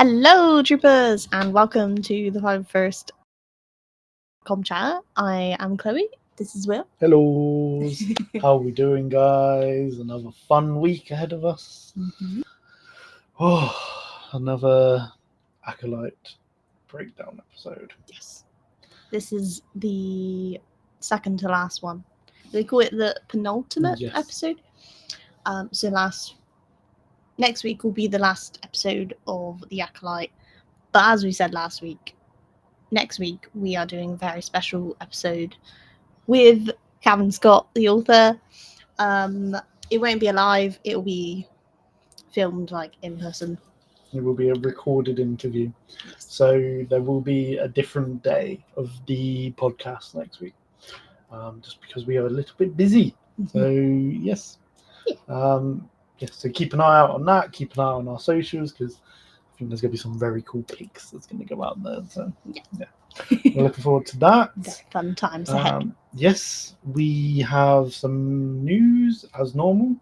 Hello, troopers, and welcome to the 51st Com Chat. I am Chloe. This is Will. Hello. How are we doing, guys? Another fun week ahead of us. Mm-hmm. Oh, another Acolyte breakdown episode. Yes. This is the second to last one. They call it the penultimate episode. Next week will be the last episode of the Acolyte. But as we said last week, next week we are doing a very special episode with Cavan Scott, the author. It won't be alive. It will be filmed in person. It will be a recorded interview. Yes. So there will be a different day of the podcast next week. Just because we are a little bit busy. Mm-hmm. So yes. Yeah. So keep an eye out on that. Keep an eye on our socials because I think there's going to be some very cool pics that's going to go out there. So yeah. We're looking forward to that. Very fun times ahead. Yes, we have some news as normal.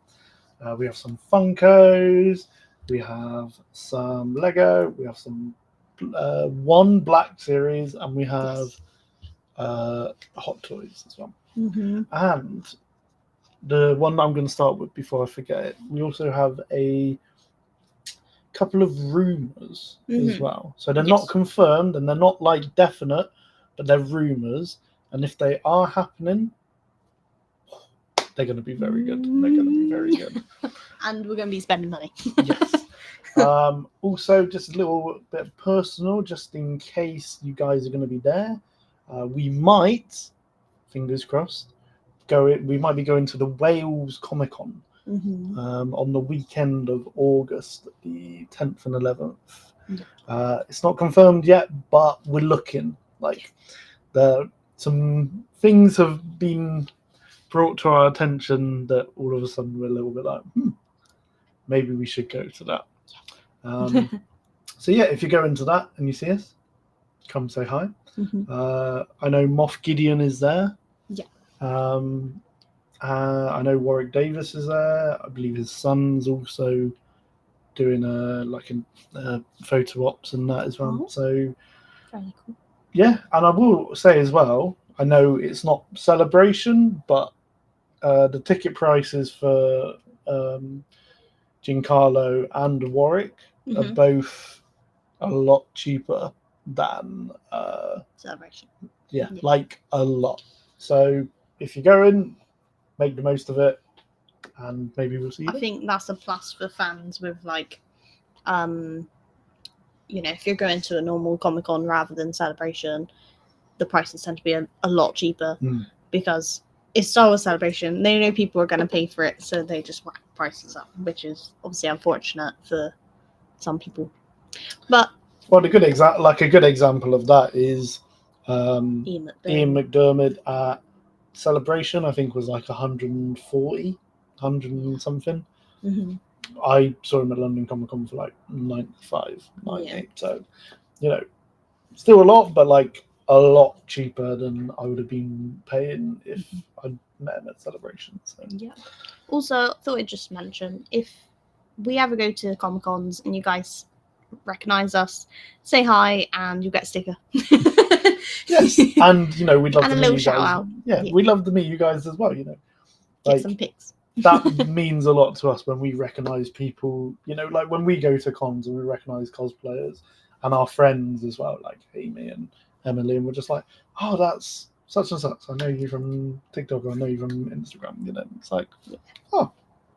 We have some Funkos. We have some Lego. We have some one Black Series, and we have Hot Toys as well. Mm-hmm. And the one that I'm going to start with before I forget it, we also have a couple of rumors as well. So they're not confirmed and they're not definite, but they're rumors. And if they are happening, they're going to be very good. They're going to be very good. And we're going to be spending money. Yes. Also, just a little bit personal, just in case you guys are going to be there. We might, fingers crossed, we might be going to the Wales Comic Con. Mm-hmm. On the weekend of August, the 10th and 11th. Yeah. It's not confirmed yet, but we're looking. Some things have been brought to our attention that all of a sudden we're a little bit like, maybe we should go to that. So yeah, if you go into that and you see us, come say hi. Mm-hmm. I know Moff Gideon is there. Yeah. I know Warwick Davis is there. I believe his son's also doing a photo ops and that as well. Oh, so very cool. Yeah, and I will say as well, I know it's not Celebration, but the ticket prices for Giancarlo and Warwick are both a lot cheaper than Celebration. Yeah, a lot. So if you go in, make the most of it, and maybe we'll see you. I think that's a plus for fans with if you're going to a normal Comic-Con rather than Celebration, the prices tend to be a lot cheaper because it's Star Wars Celebration. They know people are going to pay for it, so they just whack prices up, which is obviously unfortunate for some people. But a good example of that is Ian McDermott at Celebration. I think was 140, 100 and something. Mm-hmm. I saw him at London Comic Con for 95, 98. So, still a lot, but a lot cheaper than I would have been paying if I'd met him at Celebration. So. Yeah. Also, thought I'd just mention, if we ever go to Comic Cons and you guys recognize us, say hi and you'll get a sticker. Yes, and we'd love and to a meet little you shout guys. out. Yeah, we'd love to meet you guys as well. Get some pics. That means a lot to us when we recognize people. When we go to cons and we recognize cosplayers and our friends as well, like Amy and Emily, and we're just like, oh, that's such and such. I know you from TikTok, or I know you from Instagram. It's like, oh,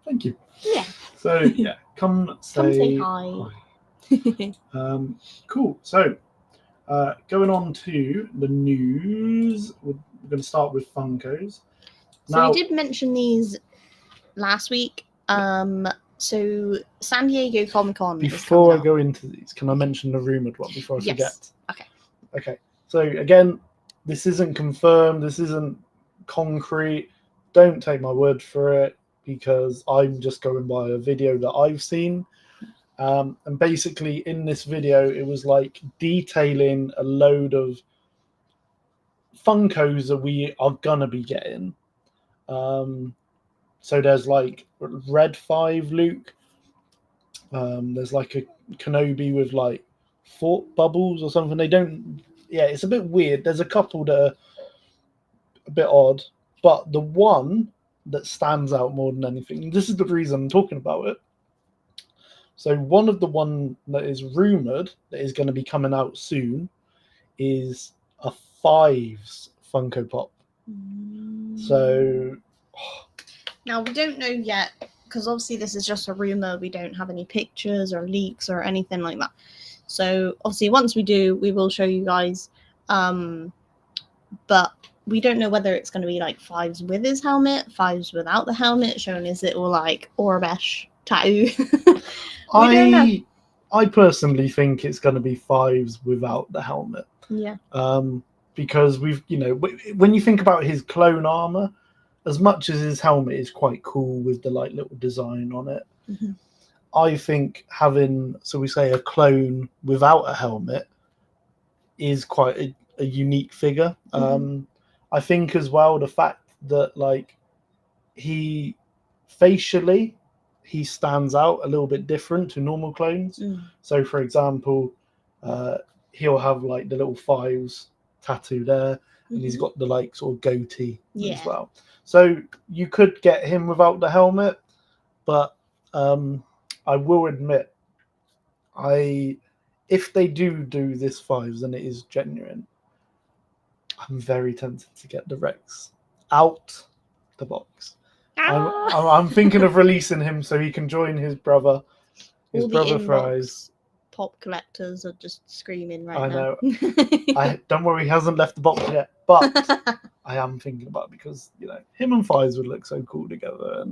thank you. Yeah. So yeah, come say hi. Cool. So going on to the news, we're going to start with Funkos. So we did mention these last week. So San Diego Comic Con. Before I go into these, can I mention the rumored one before I forget? Okay. So again, this isn't confirmed. This isn't concrete. Don't take my word for it because I'm just going by a video that I've seen. And basically, in this video, it was detailing a load of Funkos that we are gonna be getting. So there's Red 5 Luke. There's a Kenobi with thought bubbles or something. They don't. Yeah, it's a bit weird. There's a couple that are a bit odd, but the one that stands out more than anything. This is the reason I'm talking about it. So one of the one that is rumored that is going to be coming out soon is a Fives Funko Pop. So now we don't know yet, because obviously this is just a rumor. We don't have any pictures or leaks or anything like that. So obviously once we do, we will show you guys. But we don't know whether it's going to be like Fives with his helmet, Fives without the helmet, showing his little like Orbesh tattoo. I personally think it's going to be Fives without the helmet. Yeah. Because we've, when you think about his clone armor, as much as his helmet is quite cool with the like little design on it, I think having, so we say, a clone without a helmet is quite a unique figure. I think as well the fact that like he facially he stands out a little bit different to normal clones. So for example, he'll have like the little Fives tattoo there, and he's got the like sort of goatee as well. So you could get him without the helmet, but I will admit, if they do this Fives and it is genuine, I'm very tempted to get the Rex out the box. I'm thinking of releasing him so he can join his brother. His brother Fries. Pop collectors are just screaming right now. I know. Don't worry, he hasn't left the box yet, but I am thinking about it because him and Fives would look so cool together,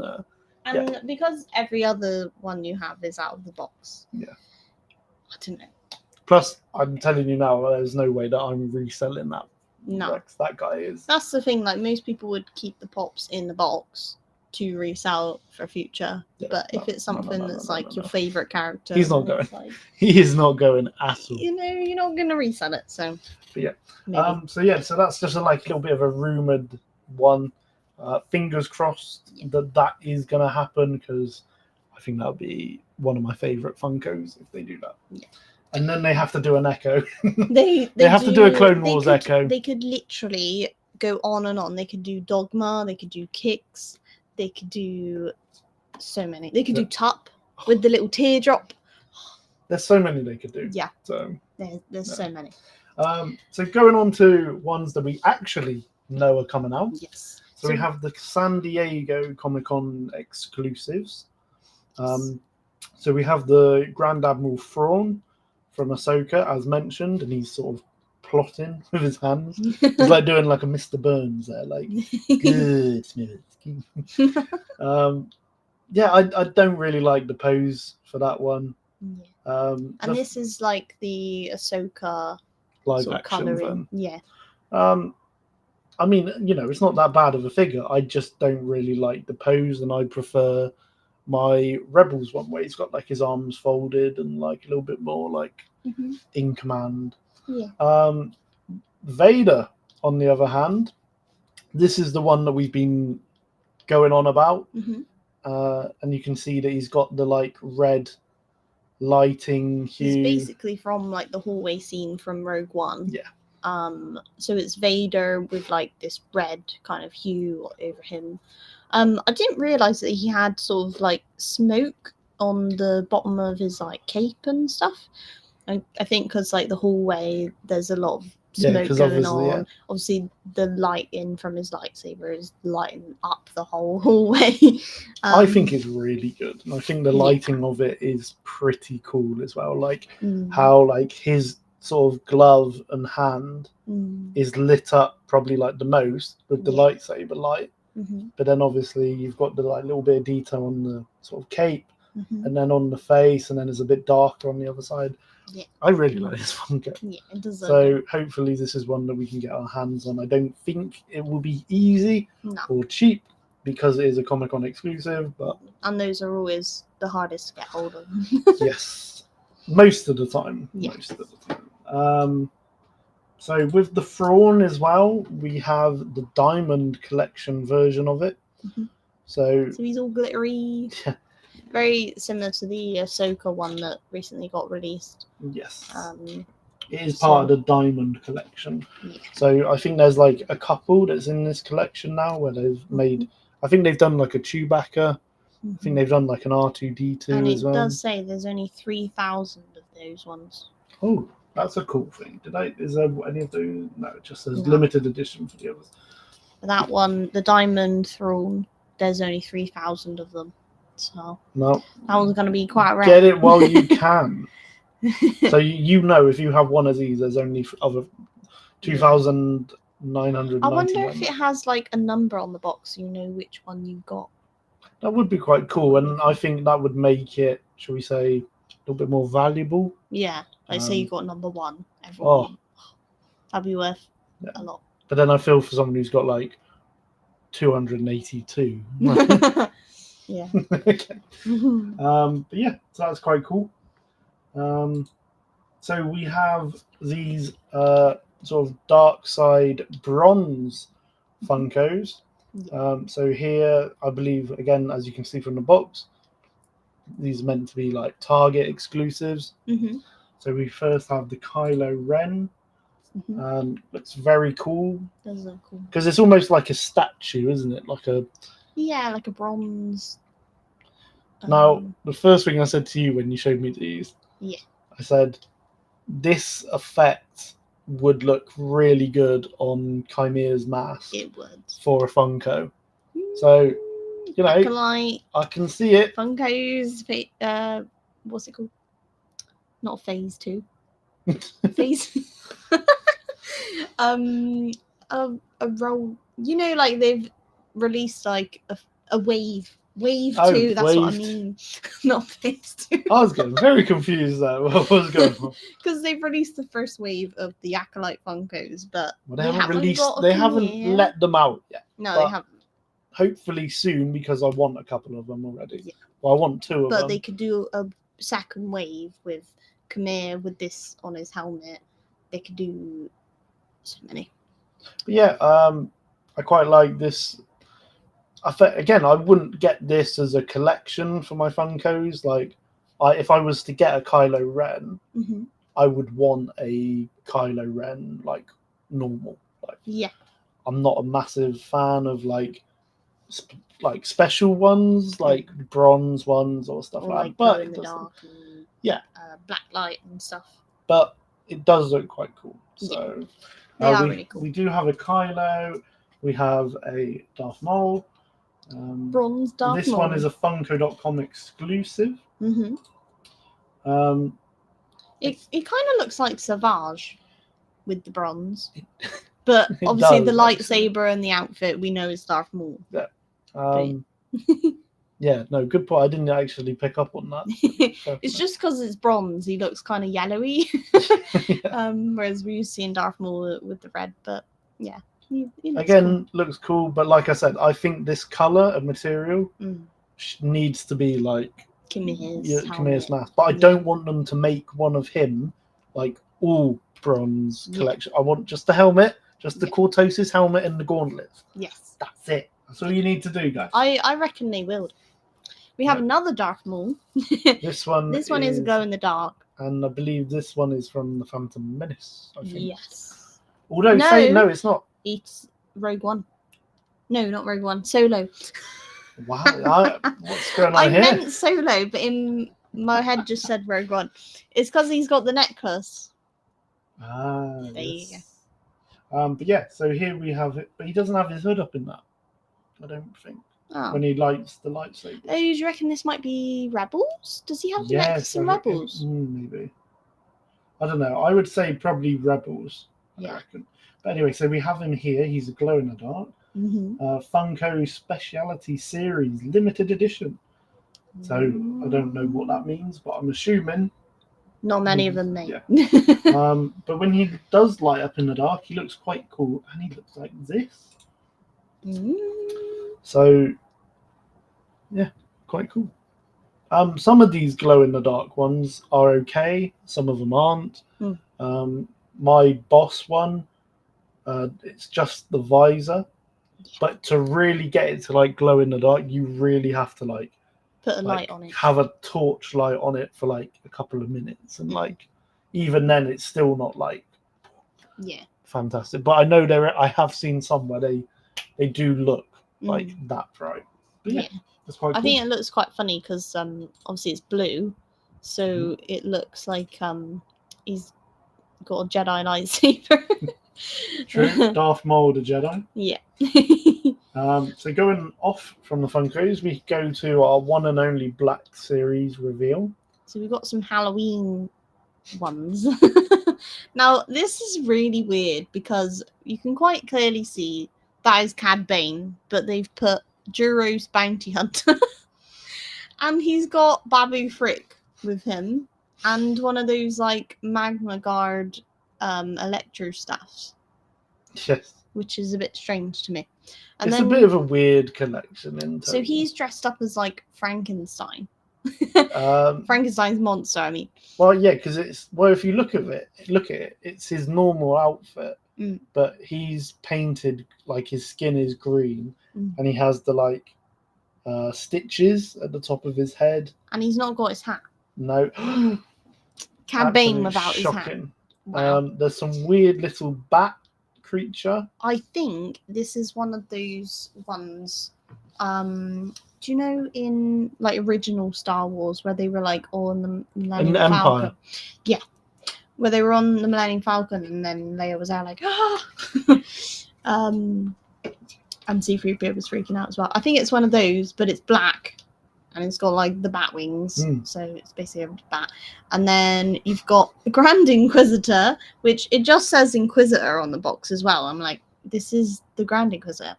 and because every other one you have is out of the box. Yeah. I don't know. Plus, I'm telling you now, there's no way that I'm reselling that. No. Rex. That guy is. That's the thing. Like most people would keep the pops in the box to resell for future. But if it's something that's like your favorite character, he's not going. He is not going at all. You're not going to resell it. So. But yeah. So that's just a little bit of a rumored one. Fingers crossed that is going to happen, because I think that would be one of my favorite Funkos if they do that. Yeah. And then they have to do an Echo. They have to do a Clone Wars Echo. They could literally go on and on. They could do Dogma. They could do Kicks. They could do so many. They could do Tup with the little teardrop. There's so many they could do. Yeah. So there's so many. So going on to ones that we actually know are coming out. Yes. So we have the San Diego Comic-Con exclusives. So we have the Grand Admiral Thrawn from Ahsoka, as mentioned, and he's sort of plotting with his hands. He's like doing like a Mr. Burns there, like good smooth. I don't really like the pose for that one. Yeah. And this is like the Ahsoka live sort of action coloring. thing. Yeah. I mean, it's not that bad of a figure. I just don't really like the pose, and I prefer my Rebels one where he's got like his arms folded and like a little bit more like in command. Yeah. Vader, on the other hand, this is the one that we've been going on about, and you can see that he's got the like red lighting hue. It's basically from like the hallway scene from Rogue One. Yeah. So it's Vader with like this red kind of hue over him. I didn't realize that he had sort of like smoke on the bottom of his like cape and stuff. I think because like the hallway, there's a lot of smoke going on. Yeah. Obviously, the lighting from his lightsaber is lighting up the whole hallway. I think it's really good, and I think the lighting of it is pretty cool as well. Like how like his sort of glove and hand is lit up probably like the most with the lightsaber light. But then obviously you've got the like little bit of detail on the sort of cape, and then on the face, and then it's a bit darker on the other side. Yeah, I really like this Funko. Yeah, it does. So hopefully this is one that we can get our hands on. I don't think it will be easy or cheap because it is a Comic-Con exclusive, and those are always the hardest to get hold of. Yes, most of the time. Yeah. Most of the time. So with the Thrawn as well, we have the Diamond Collection version of it. So he's all glittery. Very similar to the Ahsoka one that recently got released. Yes. It is so- part of the Diamond collection. Yeah. So I think there's like a couple that's in this collection now where they've made. I think they've done like a Chewbacca. I think they've done like an R2D2 And as well. it does say there's only 3,000 of those ones. Oh, that's a cool thing. Is there any of those? No, it just says No. limited edition for the others. That one, the Diamond Throne, there's only 3,000 of them. So No. that one's going to be quite rare. Get it while you can. So you know if you have one of these, there's only other 2,999. I wonder if it has like a number on the box, so you know which one you got. That would be quite cool, and I think that would make it, shall we say, a little bit more valuable. Yeah, like say you got number 1. Everyone, that'd be worth a lot. But then I feel for someone who's got like 282. Yeah. Okay. But yeah, so that's quite cool. So we have these sort of dark side bronze Funkos. So here, I believe, again, as you can see from the box, these are meant to be like Target exclusives. So we first have the Kylo Ren. Looks very cool. Does look cool. Because it's almost like a statue, isn't it? Like a bronze. Now, the first thing I said to you when you showed me these, I said, this effect would look really good on Chimea's mask. It would. For a Funko. So, you know, Acolyte, I can see it. Funkos, what's it called? Not Phase 2. Phase. A roll. You know, like they've released like a wave. Wave 2, that's what I mean. Not Phase 2. I was getting very confused there. What was going on? Because they've released the first wave of the Acolyte Funkos, but they haven't let them out yet. No, they haven't. Hopefully soon, because I want a couple of them already. Yeah. Well, I want 2 of them. But they could do a second wave with Chimera with this on his helmet. They could do so many. But yeah, I quite like this. Again, I wouldn't get this as a collection for my Funkos. Like, if I was to get a Kylo Ren, I would want a Kylo Ren like normal. Like, yeah, I'm not a massive fan of like special ones, like bronze ones or stuff like that. But in the dark and, black light and stuff. But it does look quite cool. So they are really cool. We do have a Kylo. We have a Darth Maul. Bronze Darth Maul. This one is a Funko.com exclusive. It kind of looks like Savage with the bronze, but obviously the lightsaber and the outfit we know is Darth Maul. Yeah. Yeah. No. Good point. I didn't actually pick up on that. It's just because it's bronze. He looks kind of yellowy, whereas we've seen Darth Maul with the red. But yeah. Again, looks cool, but like I said, I think this color and material needs to be like Chimea's mask. But I don't want them to make one of him like all bronze collection. I want just the helmet, just the Cortosis helmet and the gauntlets. Yes, that's it. That's all you need to do, guys. I reckon they will. We have another Darth Maul. This one is glow in the dark, and I believe this one is from the Phantom Menace. I think. Yes. Although no, it's not. It's Rogue One. No, not Rogue One. Solo. Wow, what's going on here? I meant Solo, but in my head just said Rogue One. It's because he's got the necklace. There you go. But yeah, so here we have it, but he doesn't have his hood up in that. I don't think. When he lights the lightsaber. Oh, do you reckon this might be Rebels? Does he have the necklace in Rebels? Maybe. I don't know. I would say probably Rebels. I reckon. But anyway, so we have him here. He's a glow in the dark. Funko Speciality Series Limited Edition. So I don't know what that means, but I'm assuming not many of them, mate. Yeah. But when he does light up in the dark, he looks quite cool, and he looks like this. So yeah, quite cool. Some of these glow in the dark ones are okay. Some of them aren't. My boss one, it's just the visor. But to really get it to like glow in the dark, you really have to like put a light on it. Have a torch light on it for like a couple of minutes, and Mm. like even then it's still not like fantastic. But I know I have seen some where they do look like that bright. But yeah, it's quite cool. I think it looks quite funny because obviously it's blue, so it looks like he's got a Jedi lightsaber. True, Darth Maul the Jedi. Yeah. So going off from the Funkos, we go to our one and only Black Series reveal. So we've got some Halloween ones. Now this is really weird because you can quite clearly see that is Cad Bane, but they've put Duros Bounty Hunter, and he's got Babu Frick with him, and one of those like Magna Guard electro staffs. Yes. Which is a bit strange to me. And it's then, a bit of a weird collection. So he's dressed up as like Frankenstein. Frankenstein's monster, I mean. Well, yeah, because if you look at it, it's his normal outfit, but he's painted like his skin is green, and he has the like stitches at the top of his head. And he's not got his hat. No. Cad Bane without shocking. his hat. Wow. There's some weird little bat creature. I think this is one of those ones. Do you know in like original Star Wars where they were like all in the Millennium Falcon? Empire. Yeah, where they were on the Millennium Falcon and then Leia was there like and C-3PO was freaking out as well. I think it's one of those, but it's black and it's got like the bat wings, so it's basically a bat. And then you've got the Grand Inquisitor, which it just says Inquisitor on the box as well. I'm like, this is the Grand Inquisitor.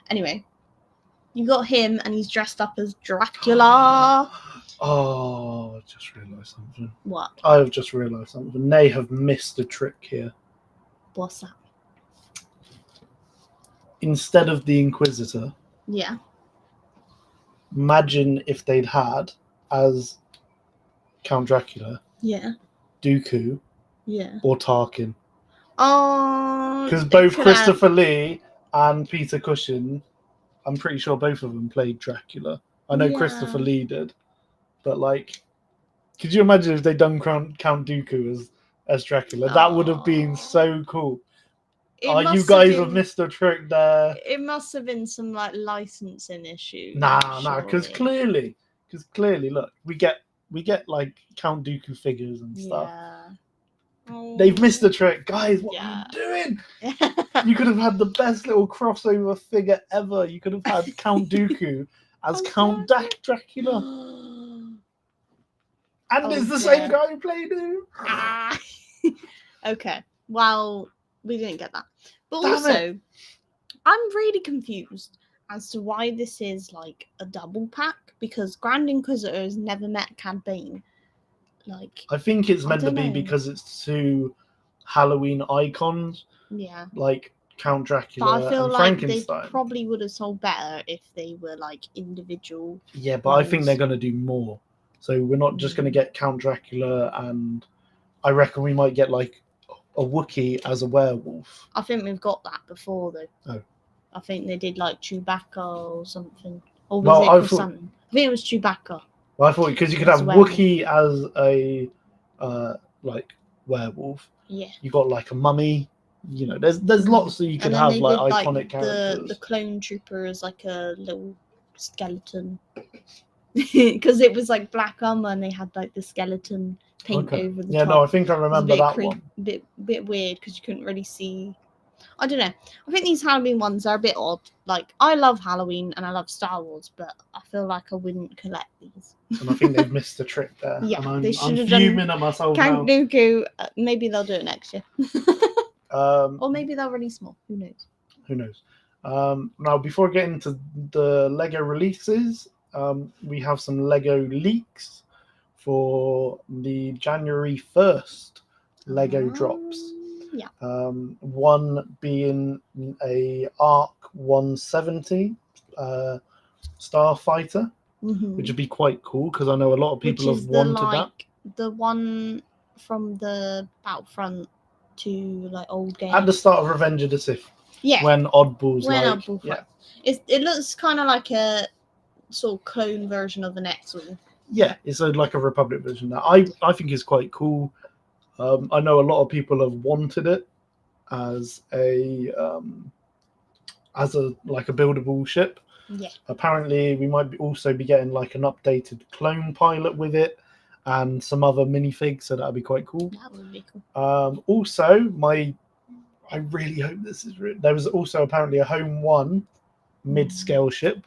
Anyway, you got him, and he's dressed up as Dracula. Oh, I just realised something. What? I've just realised something. They have missed a trick here. What's that? Instead of the Inquisitor. Yeah. Imagine if they'd had as Count Dracula. Yeah. Dooku. Yeah. Or Tarkin. Oh. Because both Christopher Lee and Peter Cushing, I'm pretty sure both of them played Dracula. I know Christopher Lee did, but like, could you imagine if they'd done Count Dooku as Dracula? That would have been so cool. You guys have missed a trick there. It must have been some like licensing issue. Nah, because clearly, look, we get like Count Dooku figures and stuff. Yeah. They've missed the trick, guys. What are you doing? You could have had the best little crossover figure ever. You could have had Count Dooku as Count Dracula, and it's the same guy who played him. Okay, well, we didn't get that, but also, I'm really confused as to why this is like a double pack, because Grand Inquisitor has never met Cad Bane. Like, I think it's meant to be because it's two Halloween icons. Yeah. Like Count Dracula but I feel and like Frankenstein. They probably would have sold better if they were like individual. Yeah, but ones. I think they're going to do more. So we're not just going to get Count Dracula, and I reckon we might get like a Wookiee as a werewolf. I think we've got that before though. Oh. I think they did like Chewbacca or something. Or was it something? I think it was Chewbacca. Well, I thought because you could have Wookiee as a like werewolf. Yeah. You got like a mummy. You know, there's lots that you could have like iconic characters. The clone trooper is like a little skeleton because it was like black armor and they had like the skeleton paint over the top. No, I think I remember that one. Bit weird because you couldn't really see. I don't know. I think these Halloween ones are a bit odd. Like, I love Halloween and I love Star Wars, but I feel like I wouldn't collect these. And I think they've missed the trick there. Yeah, and they should have fuming at myself Count now. Dooku. Maybe they'll do it next year. Or maybe they'll release more. Who knows? Who knows? Now, before getting to the Lego releases, we have some Lego leaks for the January 1st Lego drops. Yeah. One being a Arc 170 Starfighter, which would be quite cool because I know a lot of people have wanted that. The one from the Battlefront to like old games. At the start of Revenge of the Sith. Yeah. When Oddball's Oddball. Yeah. It looks kind of like a sort of clone version of an X-Wing. Yeah, it's like a Republic version. That I think is quite cool. I know a lot of people have wanted it as a like a buildable ship. Yeah. Apparently, we might also be getting like an updated clone pilot with it, and some other minifigs. So that'd be quite cool. That would be cool. Also, I really hope this is real. There was also apparently a Home 1 mid-scale ship,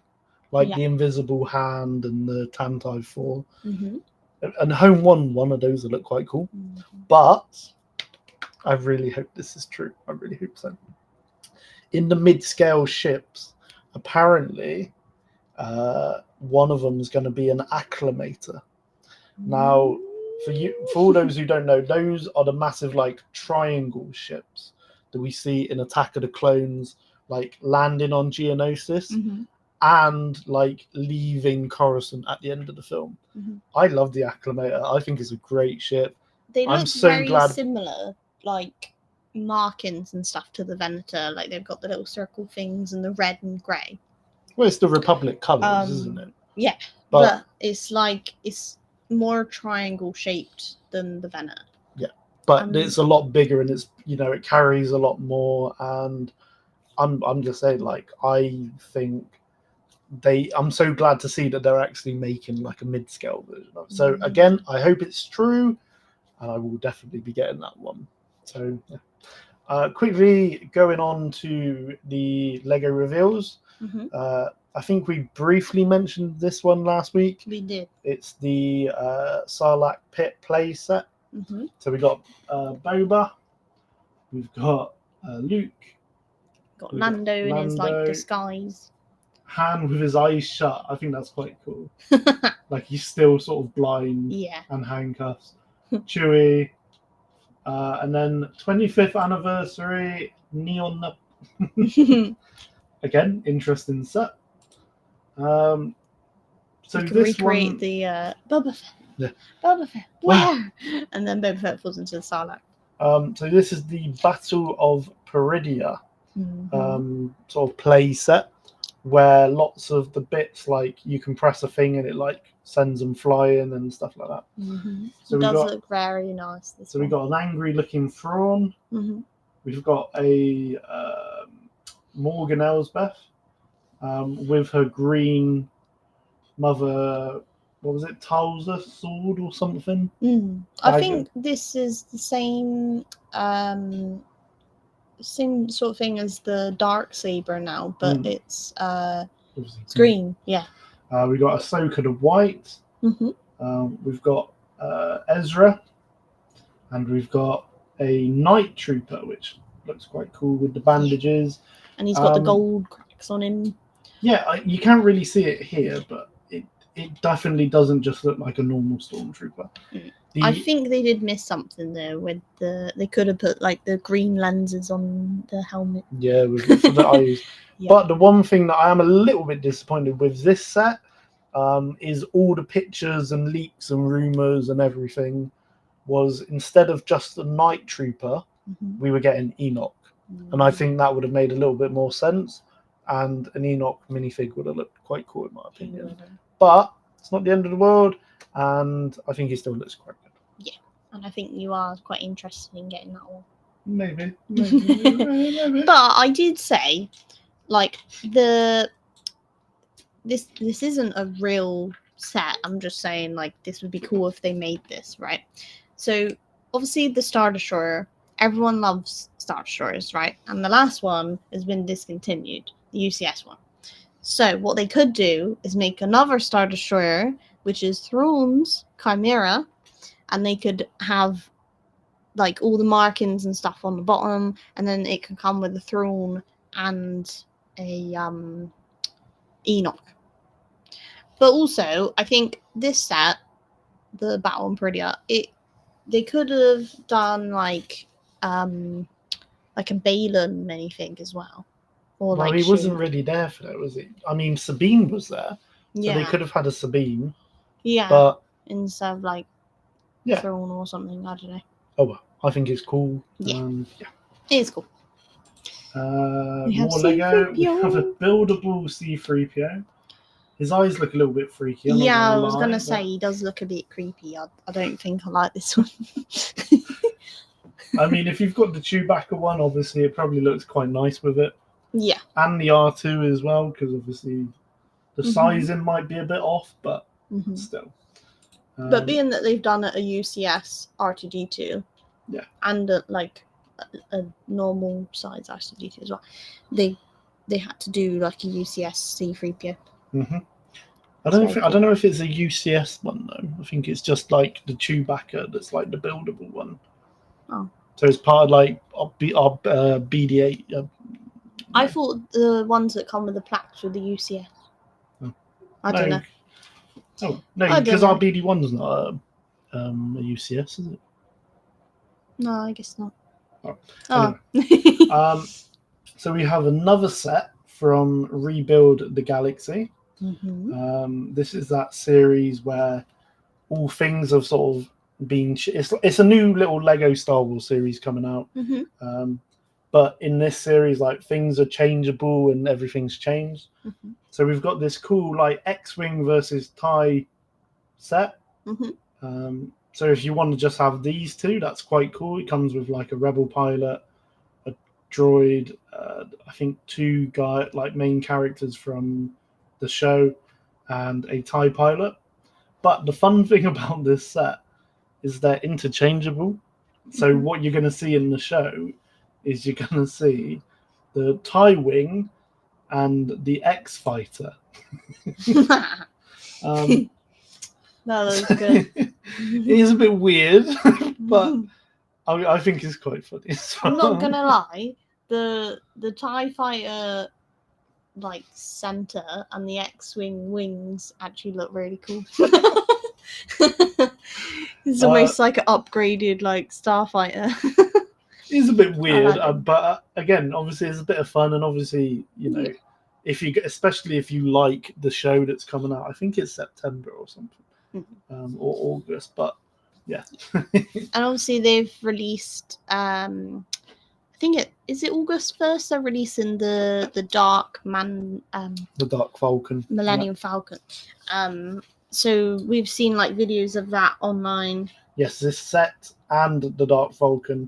like the Invisible Hand and the Tantive 4. Mm-hmm. And Home 1 of those will look quite cool. Mm-hmm. But I really hope this is true. I really hope so. In the mid-scale ships, apparently, one of them is going to be an acclimator. Now, for all those who don't know, those are the massive like triangle ships that we see in Attack of the Clones, like landing on Geonosis and like leaving Coruscant at the end of the film. I love the Acclimator. I think it's a great ship. They look very similar, like markings and stuff to the Venator. Like they've got the little circle things and the red and grey. Well, it's the Republic colours, isn't it? Yeah, but it's like it's more triangle shaped than the Venator. Yeah, but it's a lot bigger and it's it carries a lot more. And I'm just saying, like, I think I'm so glad to see that they're actually making like a mid-scale version of it. So again, I hope it's true, and I will definitely be getting that one. So yeah. Quickly going on to the Lego reveals. I think we briefly mentioned this one last week. We did. It's the Sarlacc pit play set. So we got Boba, we've got Luke, got Lando in his like disguise. Han with his eyes shut. I think that's quite cool. Like he's still sort of blind and handcuffs. Chewie, and then 25th anniversary Neon. Again, interesting set. So you can this recreate one, the Boba Fett. Yeah. Boba Fett, where? And then Boba Fett falls into the Sarlacc. So this is the Battle of Peridia sort of play set, where lots of the bits, like you can press a thing and it like sends them flying and stuff like that. So it does look very nice. We got an angry looking Thrawn. We've got a Morgan Elsbeth with her green mother. What was it? Talza sword or something? I think this is the same same sort of thing as the dark saber now, but it's green. Yeah. We got Ahsoka the White. We've got Ezra, and we've got a Night Trooper, which looks quite cool with the bandages. And he's got the gold cracks on him. Yeah, you can't really see it here, but it definitely doesn't just look like a normal stormtrooper. I think they did miss something there with they could have put like the green lenses on the helmet. Yeah, for the eyes. But the one thing that I am a little bit disappointed with this set is all the pictures and leaks and rumors and everything was, instead of just a Night Trooper, we were getting Enoch. And I think that would have made a little bit more sense. And an Enoch minifig would have looked quite cool in my opinion. But it's not the end of the world, and I think he still looks quite good. Yeah, and I think you are quite interested in getting that one. Maybe. But I did say, like, this isn't a real set. I'm just saying, like, this would be cool if they made this, right? So obviously the Star Destroyer, everyone loves Star Destroyers, right? And the last one has been discontinued, the UCS one. So what they could do is make another Star Destroyer, which is Thrawn's Chimera, and they could have like all the markings and stuff on the bottom, and then it could come with a Thrawn and a Enoch. But also, I think this set, the Battle on Peridia, they could have done like a Balin minifig as well. Or well, he wasn't really there for that, was he? I mean, Sabine was there, so they could have had a Sabine. Yeah, but instead of like Thrawn or something, I don't know. Oh well, I think it's cool. Yeah, it is cool. More Lego. We have a buildable C-3PO. His eyes look a little bit freaky. Yeah, I was lie, gonna say he does look a bit creepy. I don't think I like this one. I mean, if you've got the Chewbacca one, obviously it probably looks quite nice with it. Yeah. And the R2 as well, because obviously the sizing might be a bit off, but still. But being that they've done a UCS R2D2, yeah, and a normal size R2D2 as well, they had to do like a UCS C3PO. I don't know if it's a UCS one though. I think it's just like the Chewbacca that's like the buildable one. Oh. So it's part of like our BD8. I thought the ones that come with the plaques were the UCS. Oh. I don't know. Oh no, because our BD1's not a UCS, is it? No, I guess not. Anyway. So we have another set from Rebuild the Galaxy. This is that series where all things have sort of been. It's a new little Lego Star Wars series coming out. But in this series, like things are changeable and everything's changed. So we've got this cool like X-wing versus TIE set. So if you want to just have these two, that's quite cool. It comes with like a rebel pilot, a droid, I think two main characters from the show, and a TIE pilot. But the fun thing about this set is they're interchangeable. So what you're going to see in the show is you're going to see the TIE wing and the X fighter. That was good. It is a bit weird, but I think it's quite funny. I'm not gonna lie, the TIE fighter like center and the X-wing wings actually look really cool. It's almost like an upgraded like starfighter. It's a bit weird, but again, obviously it's a bit of fun, and obviously especially if you like the show that's coming out, I think it's September or something. Or August, but yeah. And obviously they've released I think is it August 1st they're releasing the Dark the Dark Falcon, Millennium Falcon. So we've seen like videos of that online. Yes, this set and the Dark Falcon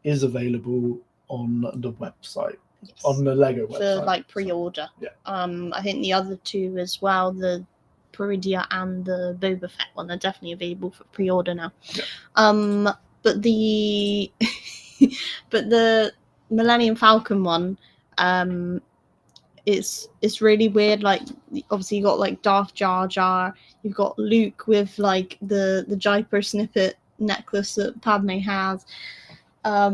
is available on the website. Yes. On the Lego website for like pre-order. Yeah. I think the other two as well, the Peridia and the Boba Fett one, are definitely available for pre-order now. Yeah. But the Millennium Falcon one, it's really weird. Like obviously you got like Darth Jar Jar, you've got Luke with like the Jaipur snippet necklace that Padme has. I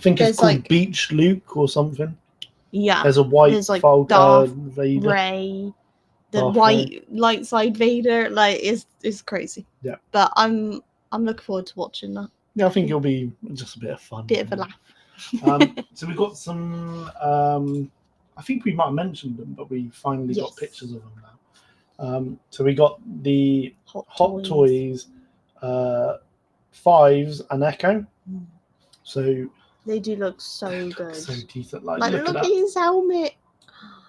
think it's called like, Beach Luke or something. Yeah. There's a white like Falcon, Darth Vader. Ray. The white light side Vader, like is crazy. Yeah. But I'm looking forward to watching that. Yeah, I think it'll be just a bit of fun. Bit of a laugh. So we've got some I think we might have mentioned them, but we finally got pictures of them now. So we got the Hot Toys 5s and Echo. So they do look so good. So decent. Like look at his helmet.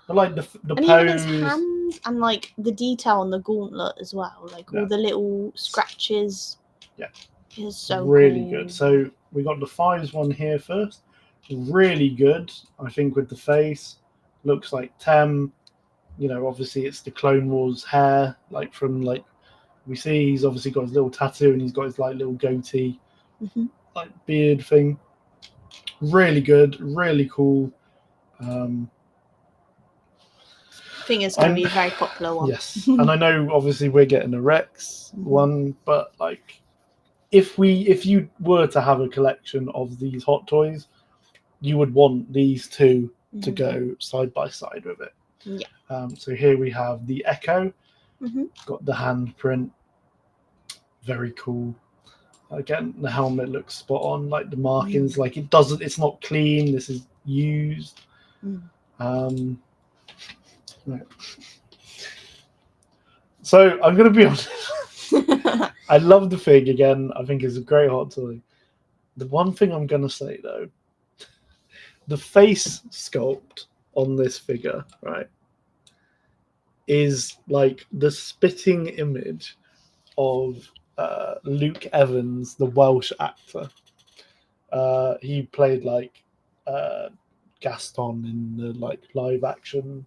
But like the and pose, even his hands and like the detail on the gauntlet as well, like all the little scratches. Yeah, is so really cool. good. So we got the 5s one here first. Really good, I think, with the face. Looks like Tem. You know, obviously it's the Clone Wars hair, like from like we see. He's obviously got his little tattoo and he's got his like little goatee, like beard thing. Really good, really cool. I think it's going to be a very popular one. Yes, and I know obviously we're getting a Rex one, but like if you were to have a collection of these Hot Toys, you would want these two to go side by side with it. Yeah. So here we have the Echo, got the handprint, very cool. Again, the helmet looks spot on, like the markings, like it's not clean. This is used. Right. So I'm going to be honest. I love the fig again. I think it's a great Hot Toy. The one thing I'm going to say though, the face sculpt on this figure, right? is like the spitting image of Luke Evans, the Welsh actor. He played like Gaston in the like live action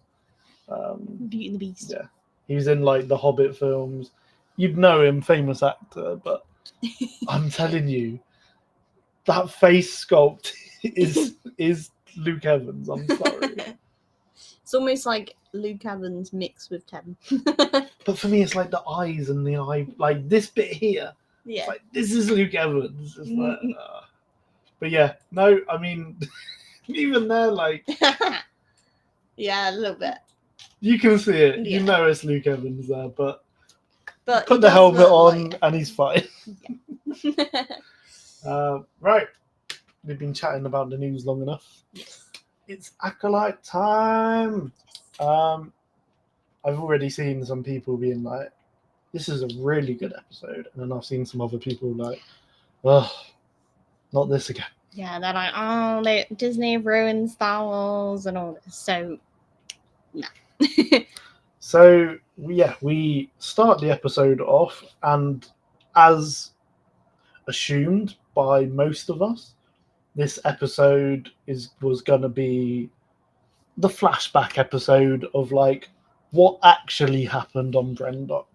Beauty and the Beast. Yeah, he was in like the Hobbit films. You'd know him, famous actor, but I'm telling you, that face sculpt is Luke Evans. I'm sorry. It's almost like Luke Evans mixed with Tim. But for me, it's like the eyes and the eye, like this bit here. Yeah. It's like this is Luke Evans. It's like, but yeah, no, I mean, even there, like, yeah, a little bit. You can see it. Yeah. You know it's Luke Evans there, but he put the helmet look on like and he's fine. Yeah. Right, we've been chatting about the news long enough. Yes. It's Acolyte time. I've already seen some people being like, "This is a really good episode," and then I've seen some other people like, "Oh, not this again." Yeah, they're like, "Oh, Disney ruined Star Wars and all this." So, no. So yeah, we start the episode off, and as assumed by most of us, this episode was going to be the flashback episode of like what actually happened on Brendok,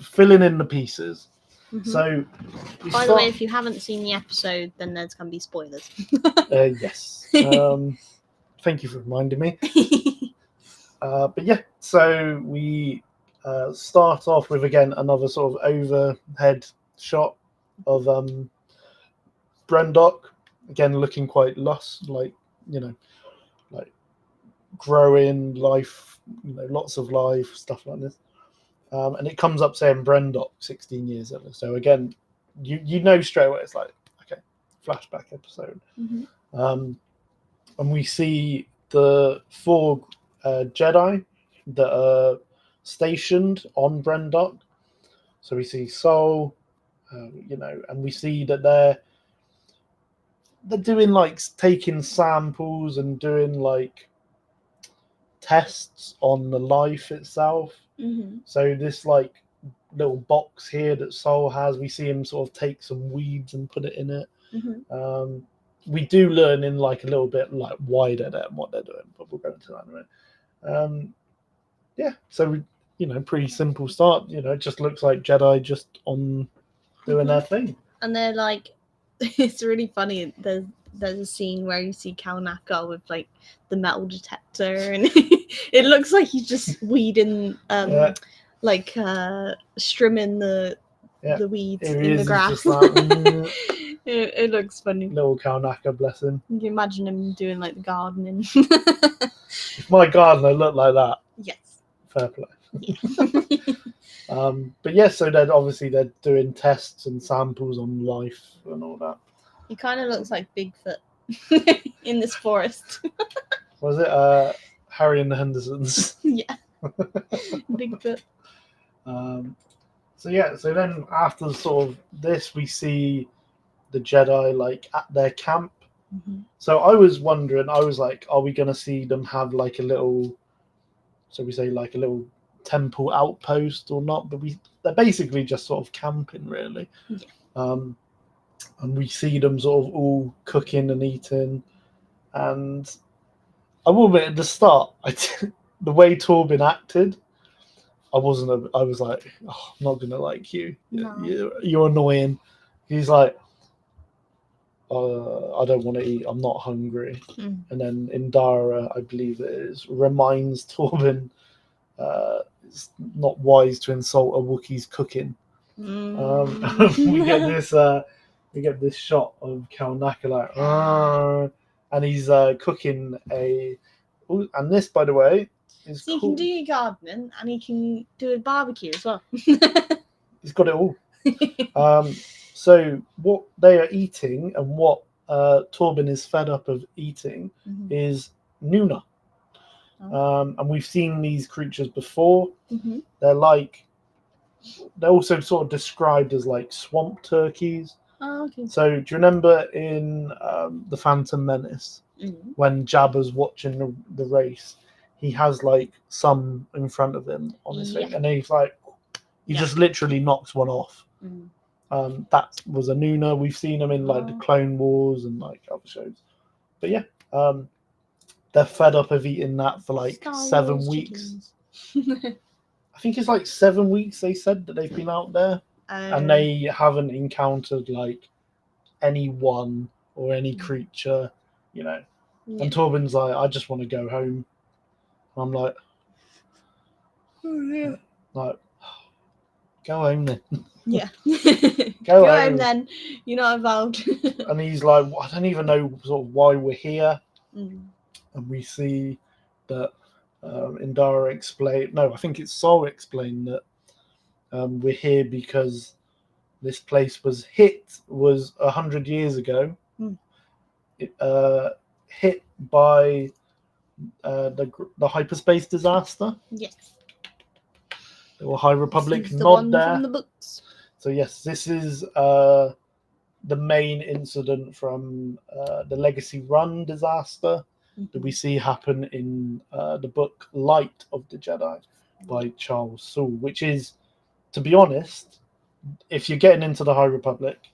filling in the pieces. Mhm. So by the way, if you haven't seen the episode, then there's going to be spoilers. Yes. Thank you for reminding me. But yeah, so we start off with again another sort of overhead shot of Brendok, again looking quite lost, like growing life, lots of life, stuff like this. And it comes up saying Brendok 16 years earlier. So again, you know straight away it's like, okay, flashback episode. Mm-hmm. And we see the 4 Jedi that are stationed on Brendok. So we see Sol, and we see that they're doing like taking samples and doing like tests on the life itself. Mm-hmm. So this like little box here that Sol has, we see him sort of take some weeds and put it in it. Mm-hmm. We do learn in like a little bit like why they're there and what they're doing, but we'll go into that in a minute. Yeah, so pretty simple start. It just looks like Jedi just on doing their thing. And they're like, it's really funny. There's a scene where you see Kalnaka with like the metal detector, and it looks like he's just weeding, like strimming the weeds in the grass. It looks funny. Little Kalnaka, bless him. You can imagine him doing like the gardening. If my gardener looked like that, yes, fair play. Yeah. But yes, so they're doing tests and samples on life and all that. He kind of looks like Bigfoot in this forest. Was it Harry and the Hendersons? Yeah, Bigfoot. So then after sort of this, we see the Jedi like at their camp. Mm-hmm. So I was wondering, I was like, are we going to see them have like a little, so we say like a little temple outpost or not? But they're basically just sort of camping, really. Yeah. And we see them sort of all cooking and eating. And I will admit at the start, the way Torben acted, I was like, oh, I'm not going to like you. No. You're annoying. He's like, I don't want to eat. I'm not hungry. Mm. And then Indara, I believe it is, reminds Torben it's not wise to insult a Wookiee's cooking. We get this shot of Kalnaka like, and he's cooking and this, by the way, is so cool. He can do your gardening and he can do a barbecue as well. He's got it all. So what they are eating and what Torben is fed up of eating is Nuna. And we've seen these creatures before. Mm-hmm. They're also sort of described as like swamp turkeys. Oh, okay. So do you remember in The Phantom Menace when Jabba's watching the race, he has like some in front of him on his thing, and then he's like, he just literally knocks one off. That was a Nuna. We've seen him in like the Clone Wars and like other shows. But yeah, they're fed up of eating that for like Star 7 Wars weeks. I think it's like 7 weeks they said that they've been out there, and they haven't encountered like anyone or any creature, you know. And Torben's like, I just want to go home. I'm like, like, go home then. Yeah. Go home then. You're not involved. And he's like, I don't even know sort of why we're here. Mm. And we see that Indara explain. No, I think it's Sol explained that we're here because this place was 100 years ago. It, hit by the hyperspace disaster. Yes. The High Republic This is the nod one there. from the books. So yes, this is the main incident from the Legacy Run disaster that we see happen in the book Light of the Jedi by Charles Soule, which is, to be honest, if you're getting into the High Republic,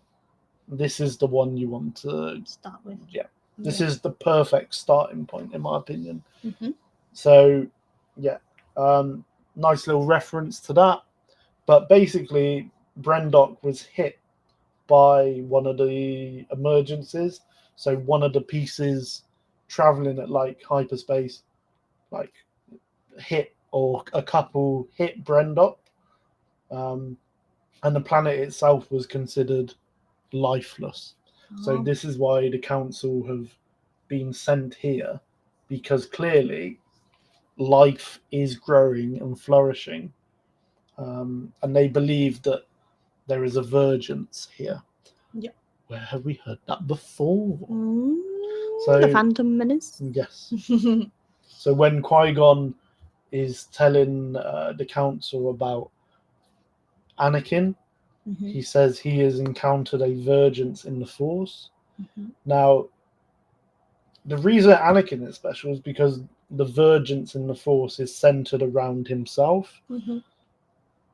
this is the one you want to start with. Yeah. This is the perfect starting point, in my opinion. Mm-hmm. So, yeah, nice little reference to that. But basically, Brendok was hit by one of the emergencies. So one of the pieces traveling at like hyperspace, like hit, or a couple hit Brendok. And the planet itself was considered lifeless. So this is why the council have been sent here, because clearly life is growing and flourishing, and they believe that there is a vergence here. Yeah. Where have we heard that before? So the Phantom Menace. Yes. So when Qui-Gon is telling the council about Anakin, he says he has encountered a vergence in the Force. Now, the reason Anakin is special is because the vergence in the Force is centered around himself.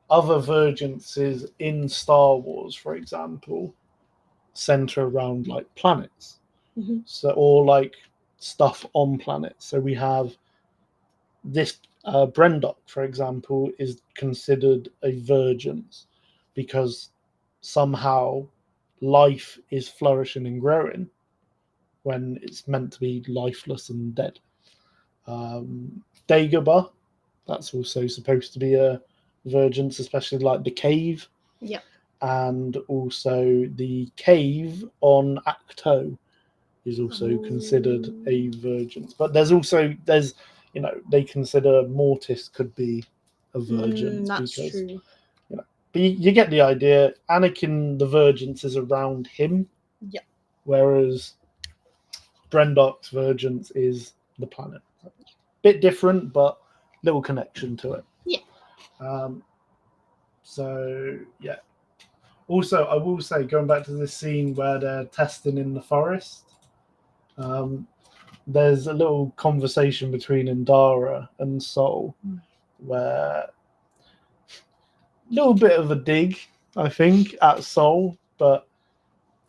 Other vergences in Star Wars, for example, center around like planets, so, or like stuff on planets. So we have this Brendok, for example, is considered a vergence because somehow life is flourishing and growing when it's meant to be lifeless and dead. Dagobah, that's also supposed to be a vergence, especially like the cave. Yeah. And also the cave on Acto is also considered a vergence. But there's you know, they consider Mortis could be a vergence. That's because, true. You know, but you get the idea. Anakin, the vergence is around him. Yeah. Whereas Brendok's vergence is the planet. Bit different, but little connection to it. Yeah. So yeah. Also, I will say, going back to this scene where they're testing in the forest, there's a little conversation between Indara and Sol, where a little bit of a dig, I think, at Sol, but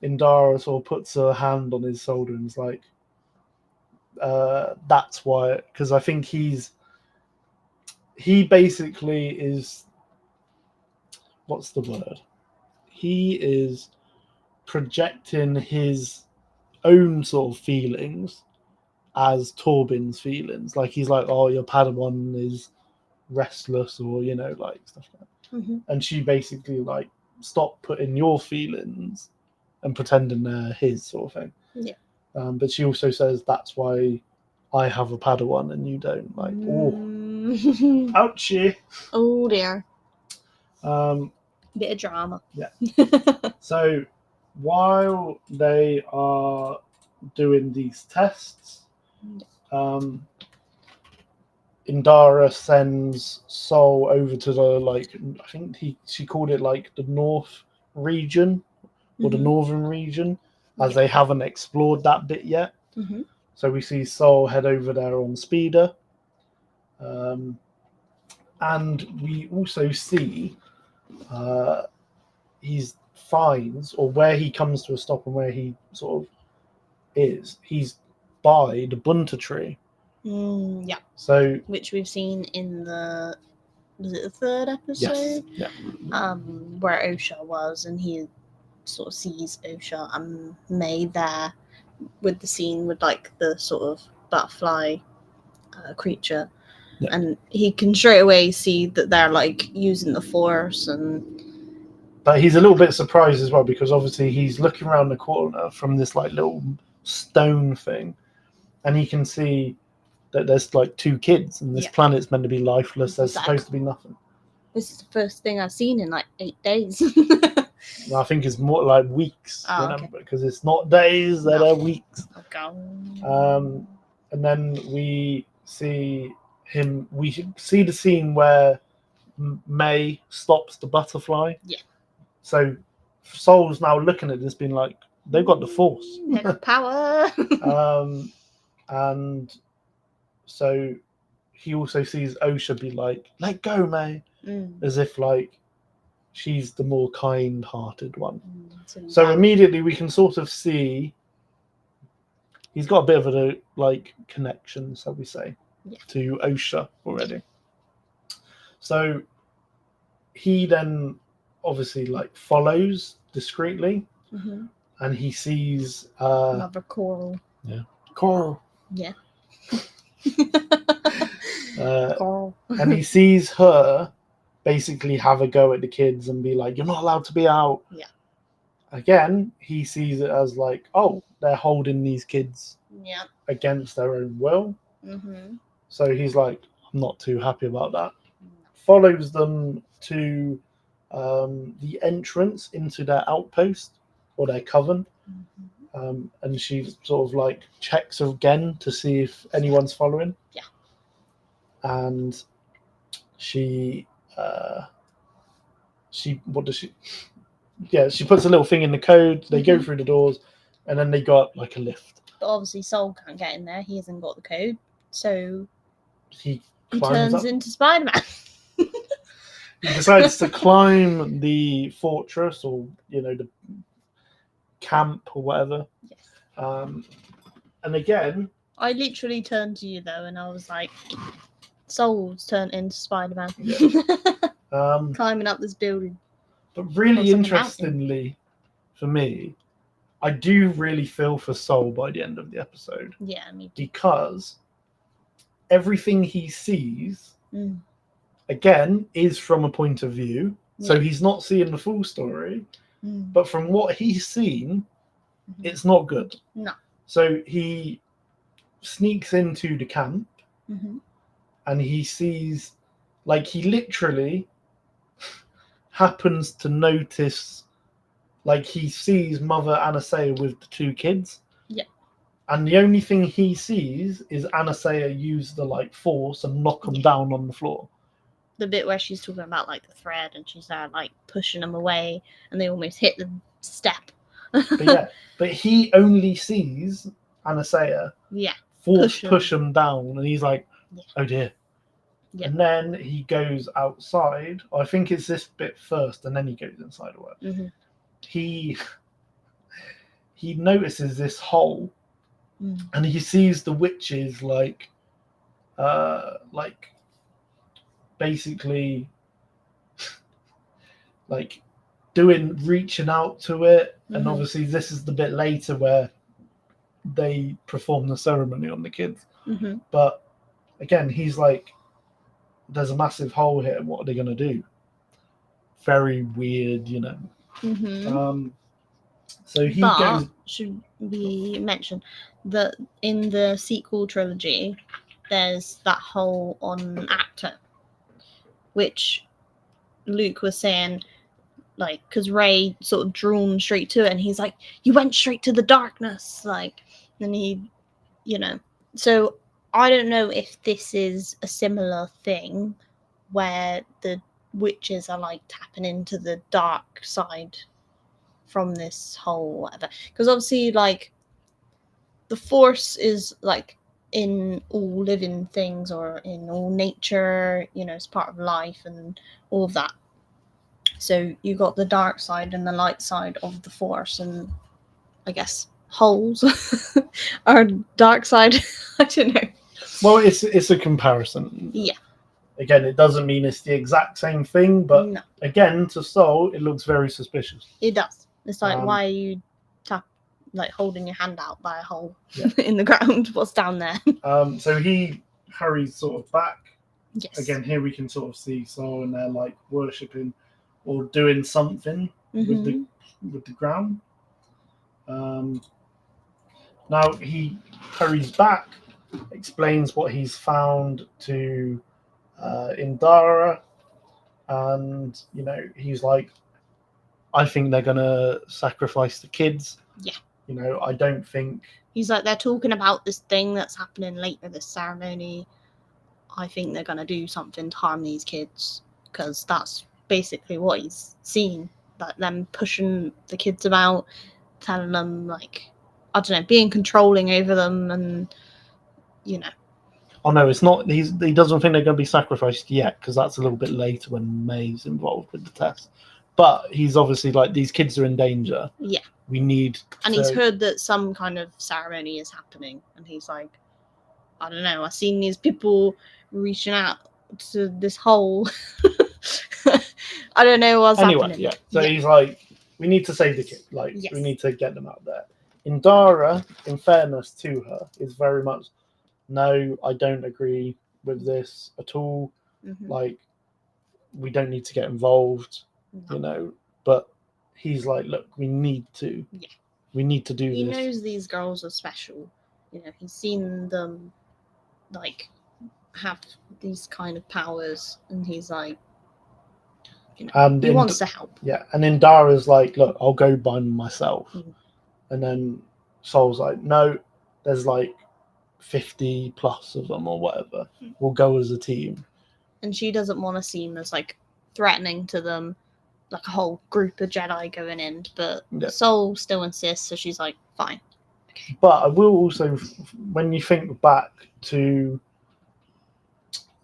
Indara sort of puts her hand on his shoulder and is like, that's why, because I think he basically is, what's the word? He is projecting his own sort of feelings as Torben's feelings. Like, he's like, oh, your Padawan is restless, or, you know, like stuff like that. And she basically like, stop putting your feelings and pretending they're his, sort of thing. Yeah. But she also says, that's why I have a Padawan and you don't. Like, oh, ouchie. Oh dear. Bit of drama. Yeah. So while they are doing these tests, Indara sends Sol over to the, like, I think she called it like the North region, or the Northern region, as they haven't explored that bit yet. So we see Sol head over there on speeder, And we also see he finds, or where he comes to a stop and where he sort of is, he's by the bunta tree. Yeah. So, which we've seen in was it the third episode? Yes. Yeah. Where Osha was, and he sort of sees Osha and May there with the scene with like the sort of butterfly creature, and he can straight away see that they're like using the force. But he's a little bit surprised as well, because obviously he's looking around the corner from this like little stone thing, and he can see that there's like 2 kids, and this planet's meant to be lifeless. There's supposed to be nothing. This is the first thing I've seen in like 8 days. I think it's more like weeks, because it's not days, they're weeks. Okay. And then we see the scene where May stops the butterfly. Yeah. So Soul's now looking at this, being like, they've got the force. They've got power. And so he also sees Osha be like, let go, May. As if like she's the more kind-hearted one. So immediately we can sort of see he's got a bit of a like connection, shall we say, to Osha already. So he then obviously like follows discreetly, and he sees another coral. Yeah, coral. Yeah. Coral. And he sees her basically have a go at the kids and be like, "You're not allowed to be out." Yeah. Again, he sees it as like, oh, they're holding these kids against their own will. So he's like, I'm not too happy about that. Follows them to the entrance into their outpost or their coven. And she sort of like checks again to see if anyone's following. Yeah. And she what does she? Yeah, she puts a little thing in the code. They go through the doors, and then they got like a lift. But obviously, Soul can't get in there. He hasn't got the code, so he turns into Spider-Man. He decides to climb the fortress, or the camp or whatever. Yes. And again, I literally turned to you though, and I was like, Soul's turned into Spider-Man. Yeah. Climbing up this building. But really interestingly, for me, I do really feel for Soul by the end of the episode. Yeah, me too. Because everything he sees, again, is from a point of view. Yeah. So he's not seeing the full story. But from what he's seen, it's not good. No. So he sneaks into the camp, and he sees, like, he literally happens to notice, like, he sees Mother Anastasia with the 2 kids. Yeah. And the only thing he sees is Anastasia use the, like, force and knock them down on the floor. The bit where she's talking about, like, the thread, and she's there, like, pushing them away, and they almost hit the step. But he only sees Anastasia push him down, and he's like, oh dear. Yeah. And then he goes outside. I think it's this bit first, and then he goes inside or whatever. He notices this hole, and he sees the witches like basically like reaching out to it, and obviously this is the bit later where they perform the ceremony on the kids. But again, he's like, there's a massive hole here, what are they going to do? Very weird, So he goes. Should we mention that in the sequel trilogy, there's that hole on Actor, which Luke was saying, like, because Ray sort of drawn straight to it, and he's like, you went straight to the darkness, like, and he, so I don't know if this is a similar thing where the witches are like tapping into the dark side from this hole or whatever, because obviously, like, the force is like in all living things or in all nature, it's part of life and all of that. So you got the dark side and the light side of the Force, and I guess holes are dark side. I don't know. Well, it's a comparison. Yeah. Again, it doesn't mean it's the exact same thing, but No. Again, to Sol, it looks very suspicious. It does. It's like, why are you holding your hand out by a hole Yeah. in the ground? What's down there? So he hurries sort of back. Yes. Again, here we can sort of see Sol, and they're like worshipping or doing something with the ground. Now he hurries back, explains what he's found to Indara, and he's like, I think they're gonna sacrifice the kids. Yeah. I don't think. He's like, they're talking about this thing that's happening later, this ceremony. I think they're gonna do something to harm these kids, because that's basically what he's seen. Like them pushing the kids about, telling them, like, I don't know, being controlling over them, and Oh no, it's not. He doesn't think they're going to be sacrificed yet, because that's a little bit later when May's involved with the test. But he's obviously like, these kids are in danger. Yeah. We need. And he's heard that some kind of ceremony is happening, and he's like, I don't know. I've seen these people reaching out to this hole. I don't know what's happening. Yeah. So he's like, we need to save the kid. Like, we need to get them out there. Indara, in fairness to her, is very much, no, I don't agree with this at all. Like, we don't need to get involved, But he's like, look, we need to. Yeah. We need to do this. He knows these girls are special. He's seen them, like, have these kind of powers, and he's like, and he wants to help. Yeah, and then Dara's like, look, I'll go by myself. And then Sol's like, no, there's like 50 plus of them or whatever. We'll go as a team. And she doesn't want to seem as like threatening to them, like a whole group of Jedi going in, but Sol still insists, so she's like, fine. Okay. But I will also, when you think back to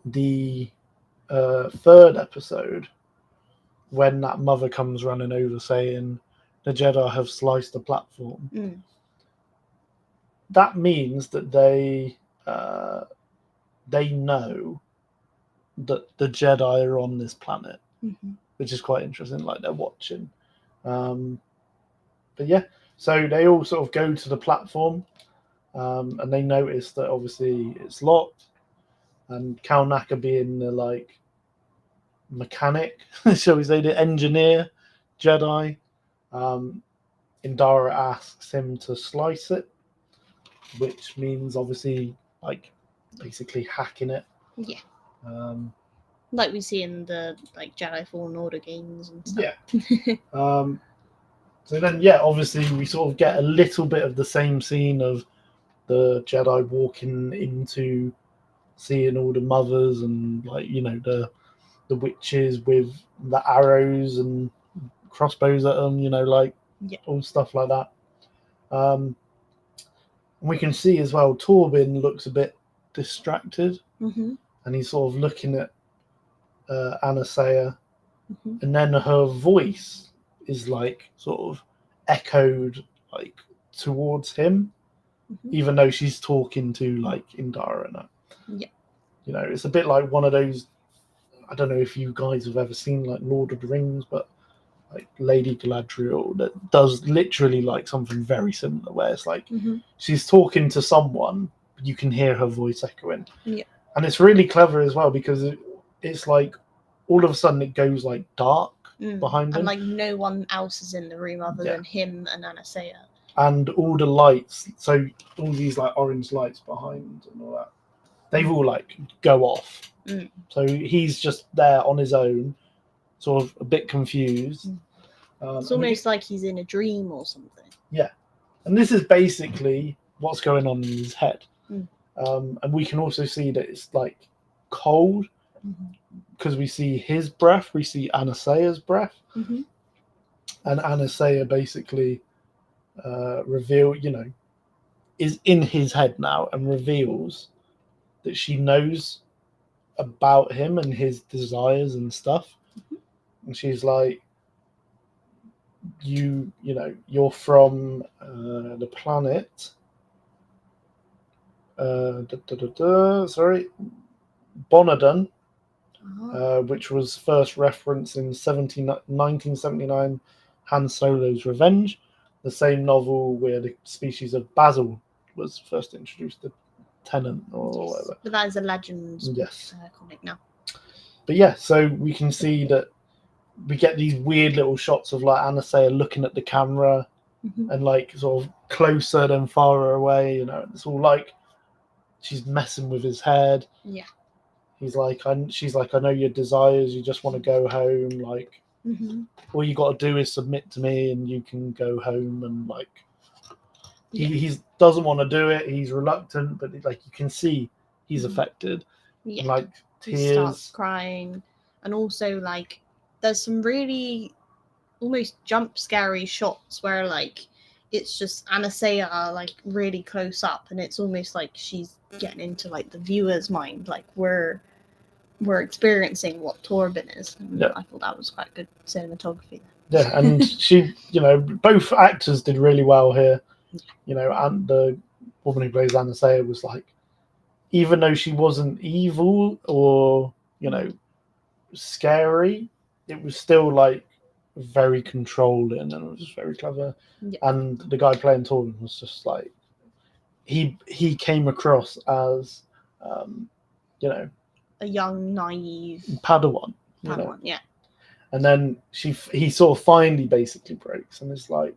the third episode, when that mother comes running over saying the Jedi have sliced the platform, that means that they know that the Jedi are on this planet, which is quite interesting. Like, they're watching. But yeah, so they all sort of go to the platform, and they notice that obviously it's locked, and Kalnaka being the like mechanic, shall we say, the engineer Jedi, Indara asks him to slice it, which means obviously like basically hacking it. Yeah. Like we see in the like Jedi Fallen Order games and stuff. Yeah. So then, obviously we sort of get a little bit of the same scene of the Jedi walking into seeing all the mothers and like the witches with the arrows and crossbows at them, all stuff like that. And we can see as well, Torben looks a bit distracted, and he's sort of looking at Anasea, and then her voice is like sort of echoed like towards him, even though she's talking to like Indara and that. Yeah. It's a bit like one of those, I don't know if you guys have ever seen like Lord of the Rings, but like Lady Galadriel that does literally like something very similar, where it's like she's talking to someone, but you can hear her voice echoing. Yeah. And it's really clever as well, because it's like all of a sudden it goes like dark behind him. And like no one else is in the room other than him and Anasea. And all the lights, so all these like orange lights behind and all that, they've all like go off. So he's just there on his own, sort of a bit confused. It's almost like he's in a dream or something. Yeah. And this is basically what's going on in his head. And we can also see that it's like cold, because we see his breath, we see Anasea's breath. And Anasea basically reveal, is in his head now and reveals that she knows about him and his desires and stuff. And she's like, you're from the planet Bonadon, which was first referenced in 1979 Han Solo's Revenge, the same novel where the species of basil was first introduced to Tennant or whatever. But that is a Legends comic now. But yeah, so we can see that we get these weird little shots of like Anastasia looking at the camera and like sort of closer than farther away, it's all like she's messing with his head. Yeah. She's like, I know your desires, you just want to go home, like all you got to do is submit to me and you can go home. And like he doesn't want to do it, he's reluctant, but like you can see he's affected. And, like tears. He starts crying, and also like there's some really almost jump scary shots where like it's just Anastasia like really close up, and it's almost like she's getting into like the viewer's mind, like we're experiencing what Torben is. And I thought that was quite good cinematography. Yeah, and she, both actors did really well here. And the woman who plays Anastasia was like, even though she wasn't evil or scary, it was still like very controlling, and it was very clever. And the guy playing Torben was just like, he came across as a young naive Padawan, yeah. And then he sort of finally basically breaks, and it's like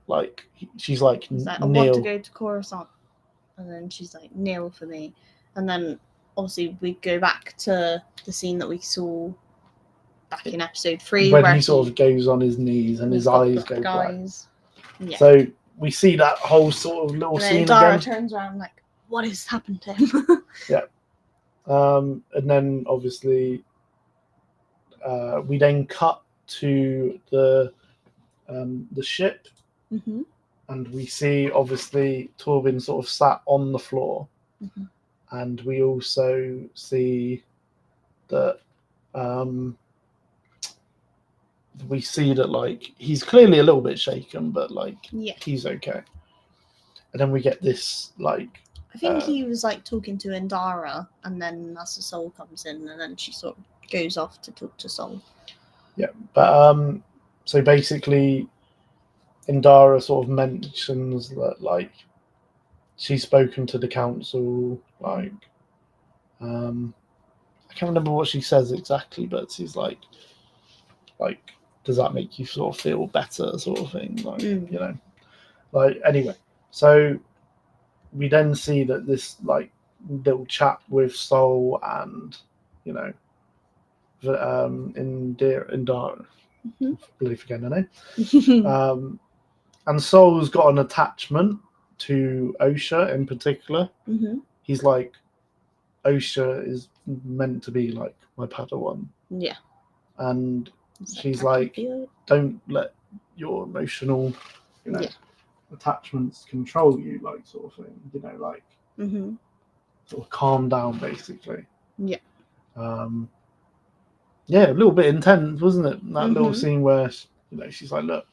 like she's like, I want to go to Coruscant, and then she's like, kneel for me. And then obviously we go back to the scene that we saw back in episode 3 when he sort of goes on his knees and his eyes go black. Yeah. So we see that whole sort of little scene Dara again. turns around like, what has happened to him? And then obviously we then cut to the ship, and we see obviously Torben sort of sat on the floor, and we also see that like he's clearly a little bit shaken, but like he's okay. And then we get this like, I think he was like talking to Indara, and then Master Soul comes in, and then she sort of goes off to talk to Soul. Yeah, but so basically Indara sort of mentions that like she's spoken to the council, like I can't remember what she says exactly, but she's like does that make you sort of feel better, sort of thing, like like anyway. So we then see that this like little chat with Soul and Indara, I believe again her name. And Soul's got an attachment to Osha in particular. He's like, Osha is meant to be like my Padawan. Yeah. And she's like, don't let your emotional, attachments control you, like sort of thing. Like sort of calm down, basically. Yeah. Yeah, a little bit intense, wasn't it? That little scene where she's like, look,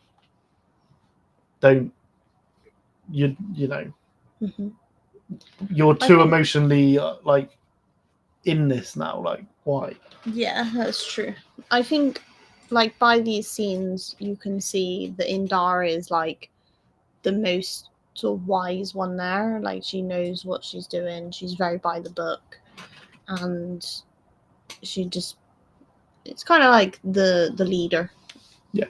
don't you're too emotionally like in this now, like why? Yeah, that's true. I think like by these scenes you can see that Indara is like the most sort of wise one there. Like she knows what she's doing, she's very by the book, and she just, it's kind of like the leader. Yeah.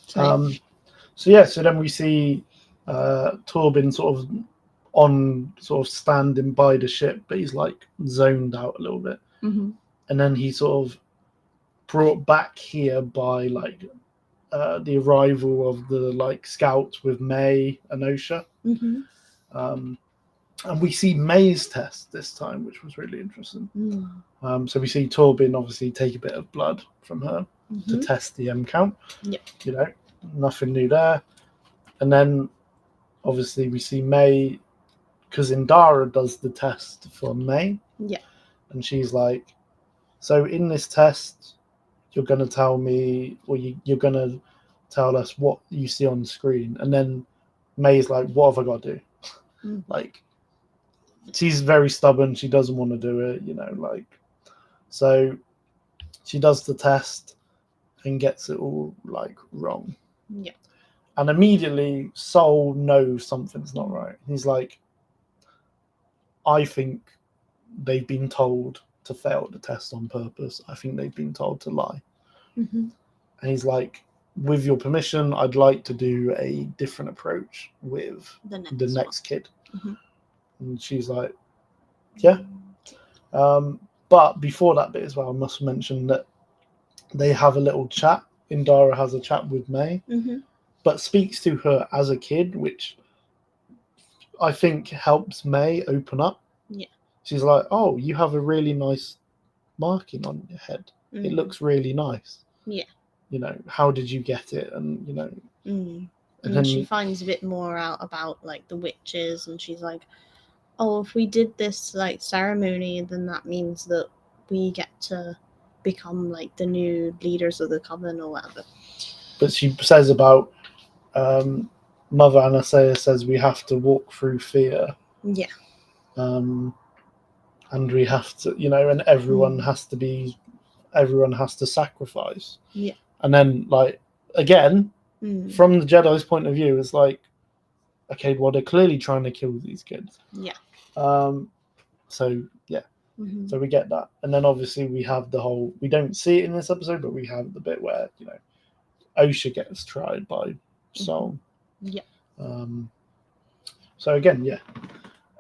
So then we see Torben sort of standing by the ship, but he's like zoned out a little bit. And then he sort of brought back here by like the arrival of the like scouts with May and Osha. And we see May's test this time, which was really interesting. So we see Torben obviously take a bit of blood from her to test the M count. Nothing new there. And then obviously we see May, because Indara does the test for May. Yeah. And she's like, so in this test, you're going to tell me, or you're going to tell us what you see on the screen. And then May's like, what have I got to do? Like, she's very stubborn. She doesn't want to do it, like. So she does the test and gets it all, like, wrong. Yeah. And immediately Sol knows something's not right. He's like, I think they've been told to fail the test on purpose. I think they've been told to lie. Mm-hmm. And he's like, with your permission, I'd like to do a different approach with the next kid. Mm-hmm. And she's like, yeah. But before that bit as well, I must mention that they have a little chat. Indara has a chat with May, but speaks to her as a kid, which I think helps May open up. Yeah. She's like, oh, you have a really nice marking on your head. It looks really nice. Yeah. How did you get it? And, And then she finds a bit more out about, like, the witches, and she's like, oh, if we did this, like, ceremony, then that means that we get to become, like, the new leaders of the coven or whatever. But she says about Mother Anastasia says we have to walk through fear. Yeah. And we have to, and everyone has to sacrifice. Yeah. And then, like, again, from the Jedi's point of view, it's like, okay, well, they're clearly trying to kill these kids. Yeah. So, yeah. So we get that. And then obviously we have the whole, we don't see it in this episode, but we have the bit where, Osha gets tried by Sol. Yeah. So again, yeah.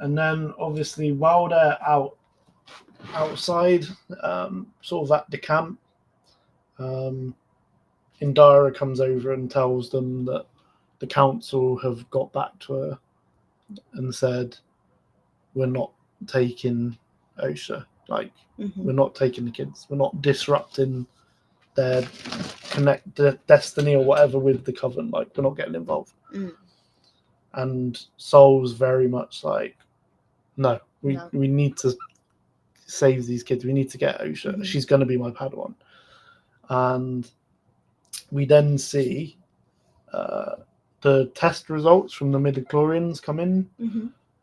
And then obviously while they're outside, sort of at the camp, Indara comes over and tells them that the council have got back to her and said, we're not taking Osha. Like, we're not taking the kids. We're not disrupting their destiny or whatever with the coven. Like, we're not getting involved. And Sol's very much like, no, we need to save these kids. We need to get Osha. She's going to be my Padawan. And we then see the test results from the midichlorians come in,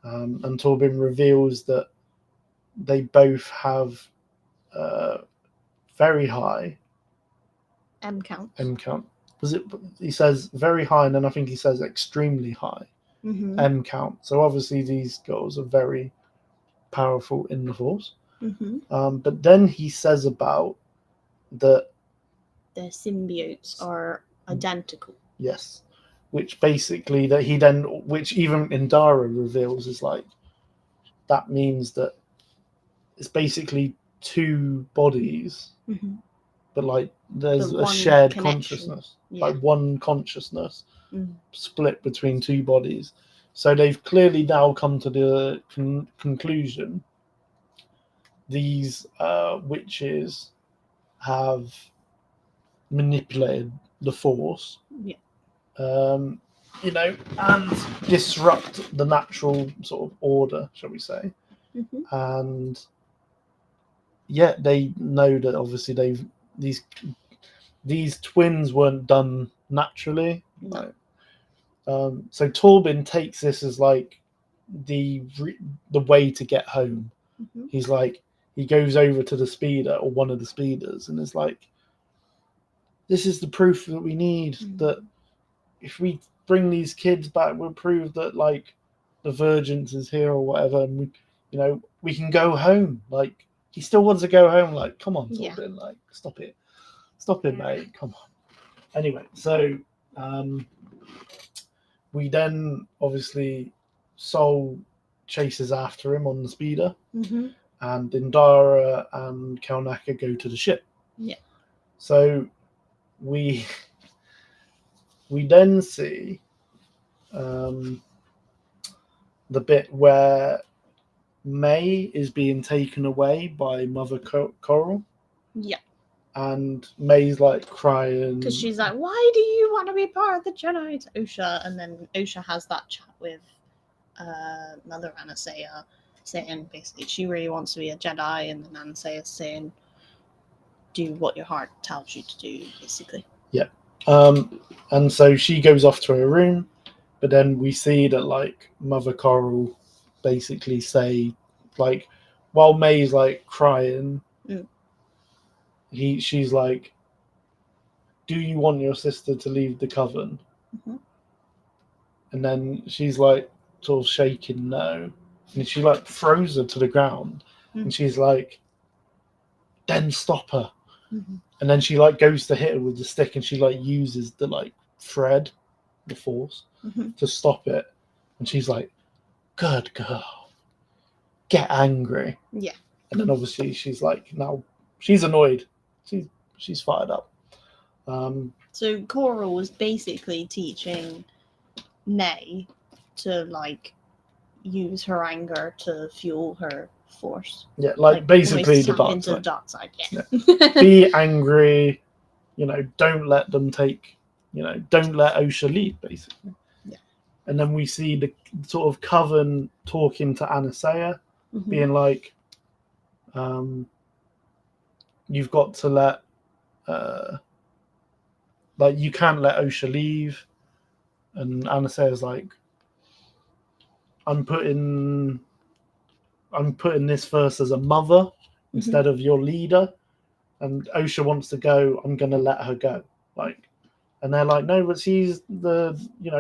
and Torbin reveals that they both have very high M count. Was it? He says very high, and then I think he says extremely high M count. So obviously these girls are very powerful in the Force. But then he says about that their symbiotes are identical. Yes, which basically which even Indara reveals is like, that means that it's basically two bodies, but like there's a shared consciousness, like one consciousness split between two bodies. So they've clearly now come to the conclusion these witches have manipulated the Force, and disrupt the natural sort of order, shall we say. And they know that obviously these twins weren't done naturally. No. So Torbin takes this as like the way to get home. He's like, he goes over to the speeder, or one of the speeders, and is like, this is the proof that we need, that if we bring these kids back, we'll prove that, like, the Virgins is here or whatever, and we can go home. Like, he still wants to go home. Like, come on, Torbin, like, stop it, mate, come on. Anyway, so we then obviously Sol chases after him on the speeder, and Indara and Kelnaka go to the ship. So we then see the bit where May is being taken away by Mother Coral. and May's like crying because she's like, why do you want to be part of the Jedi? It's Osha, and then Osha has that chat with Mother Anastasia, saying basically she really wants to be a Jedi, and then Anastasia saying, do what your heart tells you to do, basically. Yeah. And so she goes off to her room, but then we see that like Mother Coral basically say, like, while May's like crying, she's like, do you want your sister to leave the coven? Mm-hmm. And then she's like sort of shaking no, and she like throws her to the ground, and she's like, then stop her. And then she like goes to hit her with the stick, and she like uses the like thread, the force, to stop it. And she's like, good girl, get angry. Yeah. And then obviously she's like, now she's annoyed, she's fired up. So Coral was basically teaching Nay to like use her anger to fuel her force. Yeah, like basically the dark into side. The dark side. Yeah. Be angry, don't let them take, don't let Osha lead, basically. Yeah. And then we see the sort of coven talking to Anastasia, being like, you've got to let, like, you can't let Osha leave. And Anastasia's like, I'm putting this first as a mother instead of your leader. And Osha wants to go, I'm going to let her go. Like, and they're like, no, but she's the,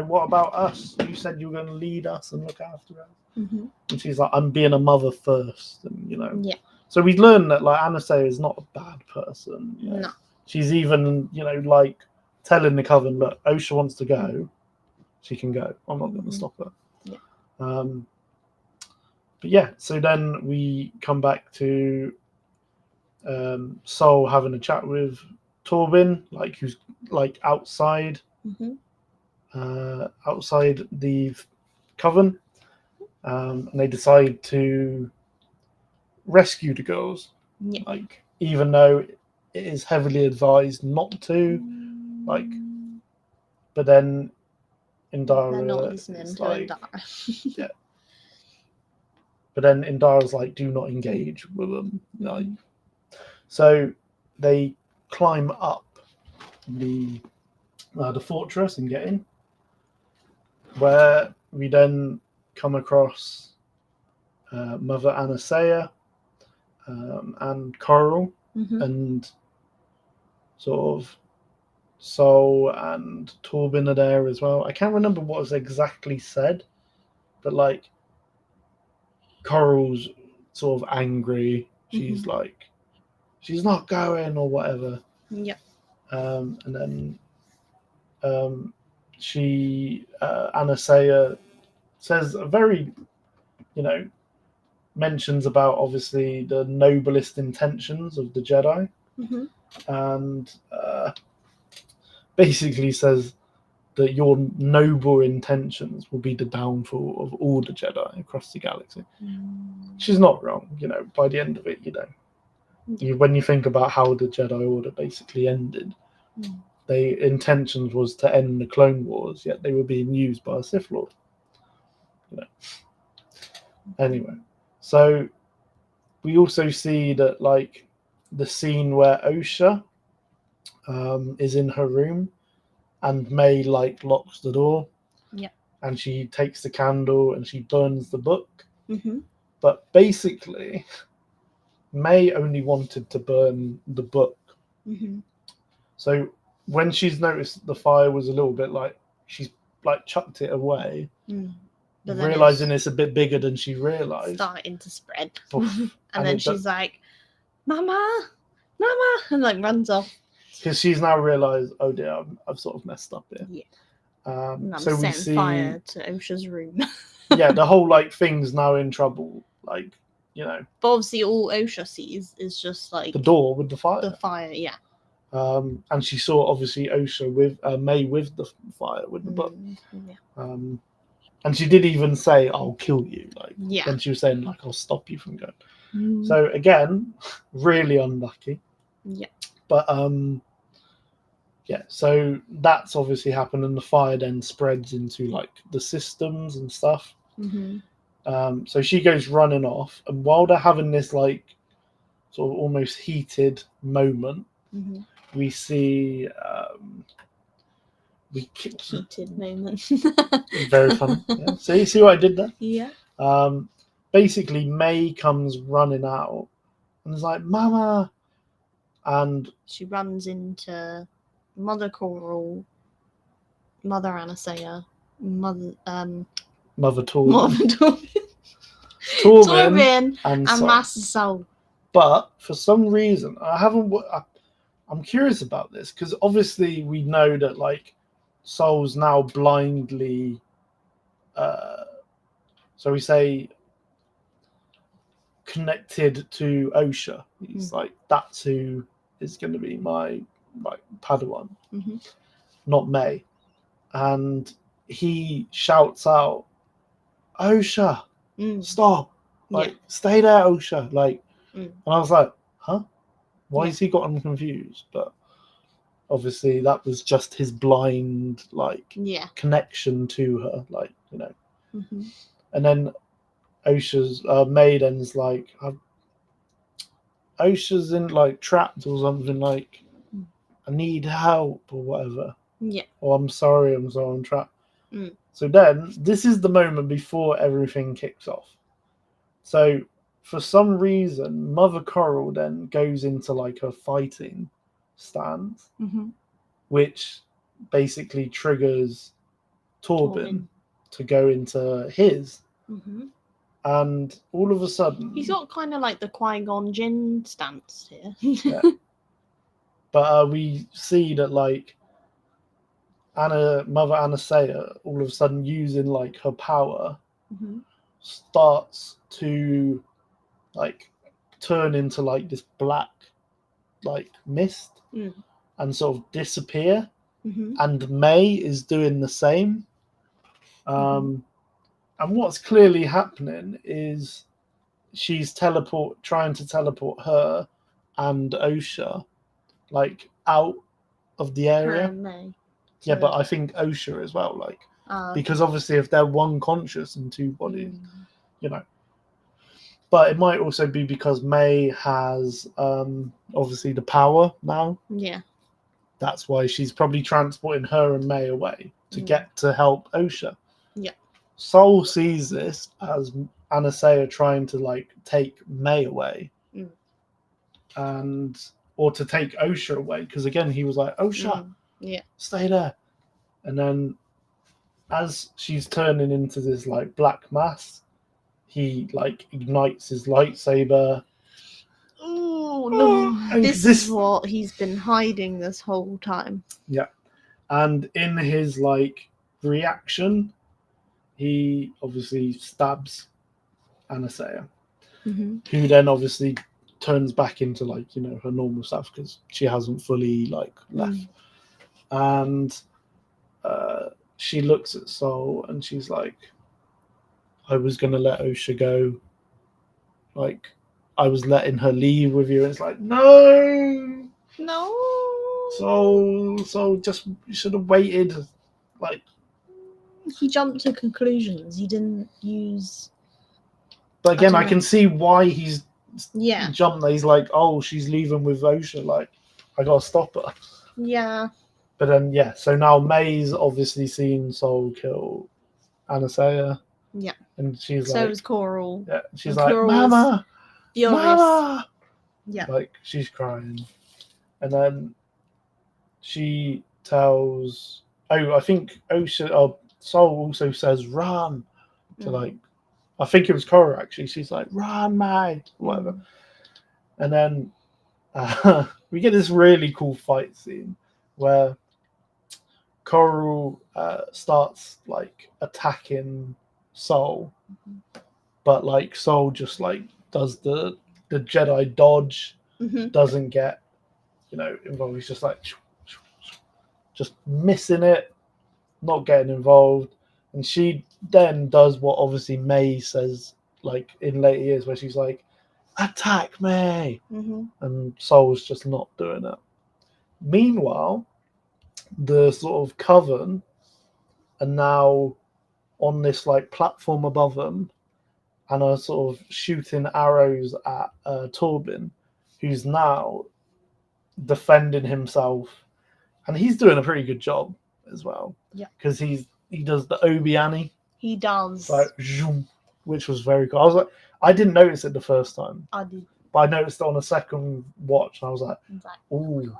what about us? You said you were going to lead us and look after us. And she's like, I'm being a mother first. And, Yeah. So we learned that, like, Anastasia is not a bad person. No. She's even, like, telling the coven, look, Osha wants to go. She can go. I'm not going to stop her. Yeah. But yeah, so then we come back to Sol having a chat with Torben, like, who's like outside outside the coven, and they decide to rescue the girls, like, even though it is heavily advised not to, like, but then Indara, they're not listening to like, Indara. Yeah, but then Indara's like, do not engage with them, like. So they climb up the fortress and get in, where we then come across Mother Anastasia and Coral, and sort of Sol and Torben are there as well. I can't remember what was exactly said, but like Coral's sort of angry. She's like, she's not going or whatever. Yep. And then Anastasia says a very, mentions about obviously the noblest intentions of the Jedi, and basically says that your noble intentions will be the downfall of all the Jedi across the galaxy. She's not wrong, by the end of it, when you think about how the Jedi Order basically ended, their intentions was to end the Clone Wars, yet they were being used by a Sith Lord. Anyway, so we also see that, like, the scene where Osha is in her room and May, like, locks the door. Yeah. And she takes the candle and she burns the book. But basically, May only wanted to burn the book. So when she's noticed the fire was a little bit, like, she's like chucked it away, realizing it's a bit bigger than she realized, starting to spread. and then she's like, Mama, and like runs off, because she's now realized, oh dear, I've sort of messed up here. So we see fire to Osha's room. Yeah, the whole, like, thing's now in trouble, like, but obviously all Osha sees is just like the door with the fire. Yeah. And she saw obviously Osha with May with the fire with the book. And she did even say, I'll kill you, like, when she was saying, like, I'll stop you from going. So again, really unlucky. But yeah, so that's obviously happened, and the fire then spreads into like the systems and stuff. So she goes running off, and while they're having this like sort of almost heated moment, we see heated moment. Very funny. Yeah. See what I did there? Yeah. Basically, May comes running out and is like, "Mama," and she runs into Mother Coral, Mother Anasea, Mother Torvin, Torvin and Sol. Master Sol. But for some reason, I'm curious about this because obviously we know that like Sol's now blindly, so we say, connected to Osha. He's like, that's who is going to be my like Padawan, not May. And he shouts out, "Osha, stop! Like, stay there, Osha!" Like, and I was like, "Huh? Why has he gotten confused?" But obviously, that was just his blind like connection to her, like, you know. And then Osha's Maiden's like, Osha's in like trapped or something, like, I need help or whatever. Yeah. Or I'm sorry, I'm trapped. So then this is the moment before everything kicks off. So for some reason, Mother Coral then goes into like a fighting stance, which basically triggers Torvin to go into his. And all of a sudden, he's got kind of like the Qui-Gon Jinn stance here. Yeah. But we see that like Mother Anasea, all of a sudden using like her power, starts to like turn into like this black like mist and sort of disappear. And May is doing the same. And what's clearly happening is she's trying to teleport her and Osha like out of the area. Yeah, but I think Osha as well, like, because obviously if they're one conscious and two bodies, you know. But it might also be because May has obviously the power now. Yeah. That's why she's probably transporting her and May away to get to help Osha. Yeah. Sol sees this as Anasea trying to like take May away, or to take Osha away, because again he was like, Osha, stay there. And then as she's turning into this like black mass, he like ignites his lightsaber. Oh no! This is what he's been hiding this whole time. Yeah, and in his like reaction, he obviously stabs Anasea, who then obviously turns back into like, you know, her normal self because she hasn't fully like left. And she looks at Sol and she's like, I was gonna let Osha go. Like, I was letting her leave with you. And it's like, no. So just should have waited. Like, he jumped to conclusions. He didn't use. But again, I can see why he's jumped there. He's like, oh, she's leaving with Osha. Like, I gotta stop her. Yeah. But then, so now May's obviously seen Sol kill Anasea. Yeah. And she's so like... is Coral. Yeah. She's like, Mama! Furious. Mama! Yeah. Like, she's crying. And then she tells... Oh, I think Sol also says, run! To like... I think it was Coral, actually. She's like, run, mate! Whatever. And then we get this really cool fight scene where Coral starts like attacking Sol, but like Sol just like does the Jedi dodge, doesn't get, you know, involved. He's just like just missing it, not getting involved. And she then does what obviously May says like in later years, where she's like, attack me, and Sol's just not doing it. Meanwhile, the sort of coven are now on this like platform above them and are sort of shooting arrows at Torben, who's now defending himself, and he's doing a pretty good job as well. Yeah, because he does the Obi Annie. He does. Like, zoom, which was very cool. I was like, I didn't notice it the first time. I did. But I noticed it on a second watch, and I was like, ooh,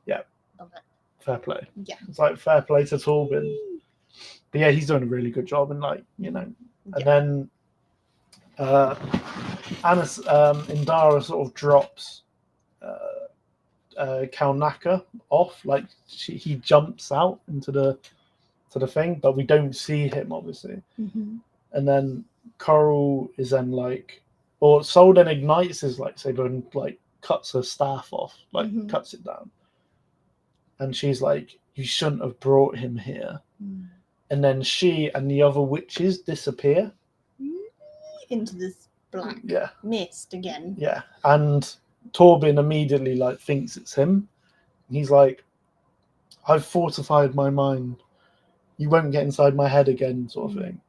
yeah, love it. Fair play. Yeah. It's like fair play to Torben. But yeah, he's doing a really good job, and like, you know, and then Indara sort of drops Kalnaka off, like he jumps out into the thing, but we don't see him obviously. Mm-hmm. And then Coral is then like, or Sol then ignites his lightsaber and like cuts her staff off, like cuts it down. And she's like, "You shouldn't have brought him here." And then she and the other witches disappear into this black mist again. Yeah, and Torben immediately like thinks it's him. He's like, "I've fortified my mind. You won't get inside my head again," sort of thing.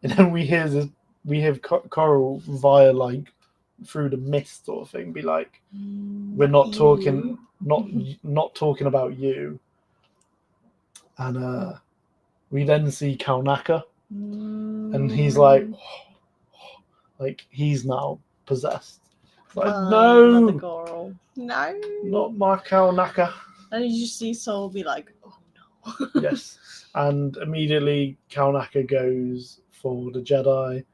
And then we hear Coral via like through the mist sort of thing be like, "We're not talking, not talking about you." And we then see Kalnaka, and he's like he's now possessed. Like, no, not the Coral. No, not my Kalnaka. And you just see Sol be like, "Oh no." Yes, and immediately Kalnaka goes for the Jedi,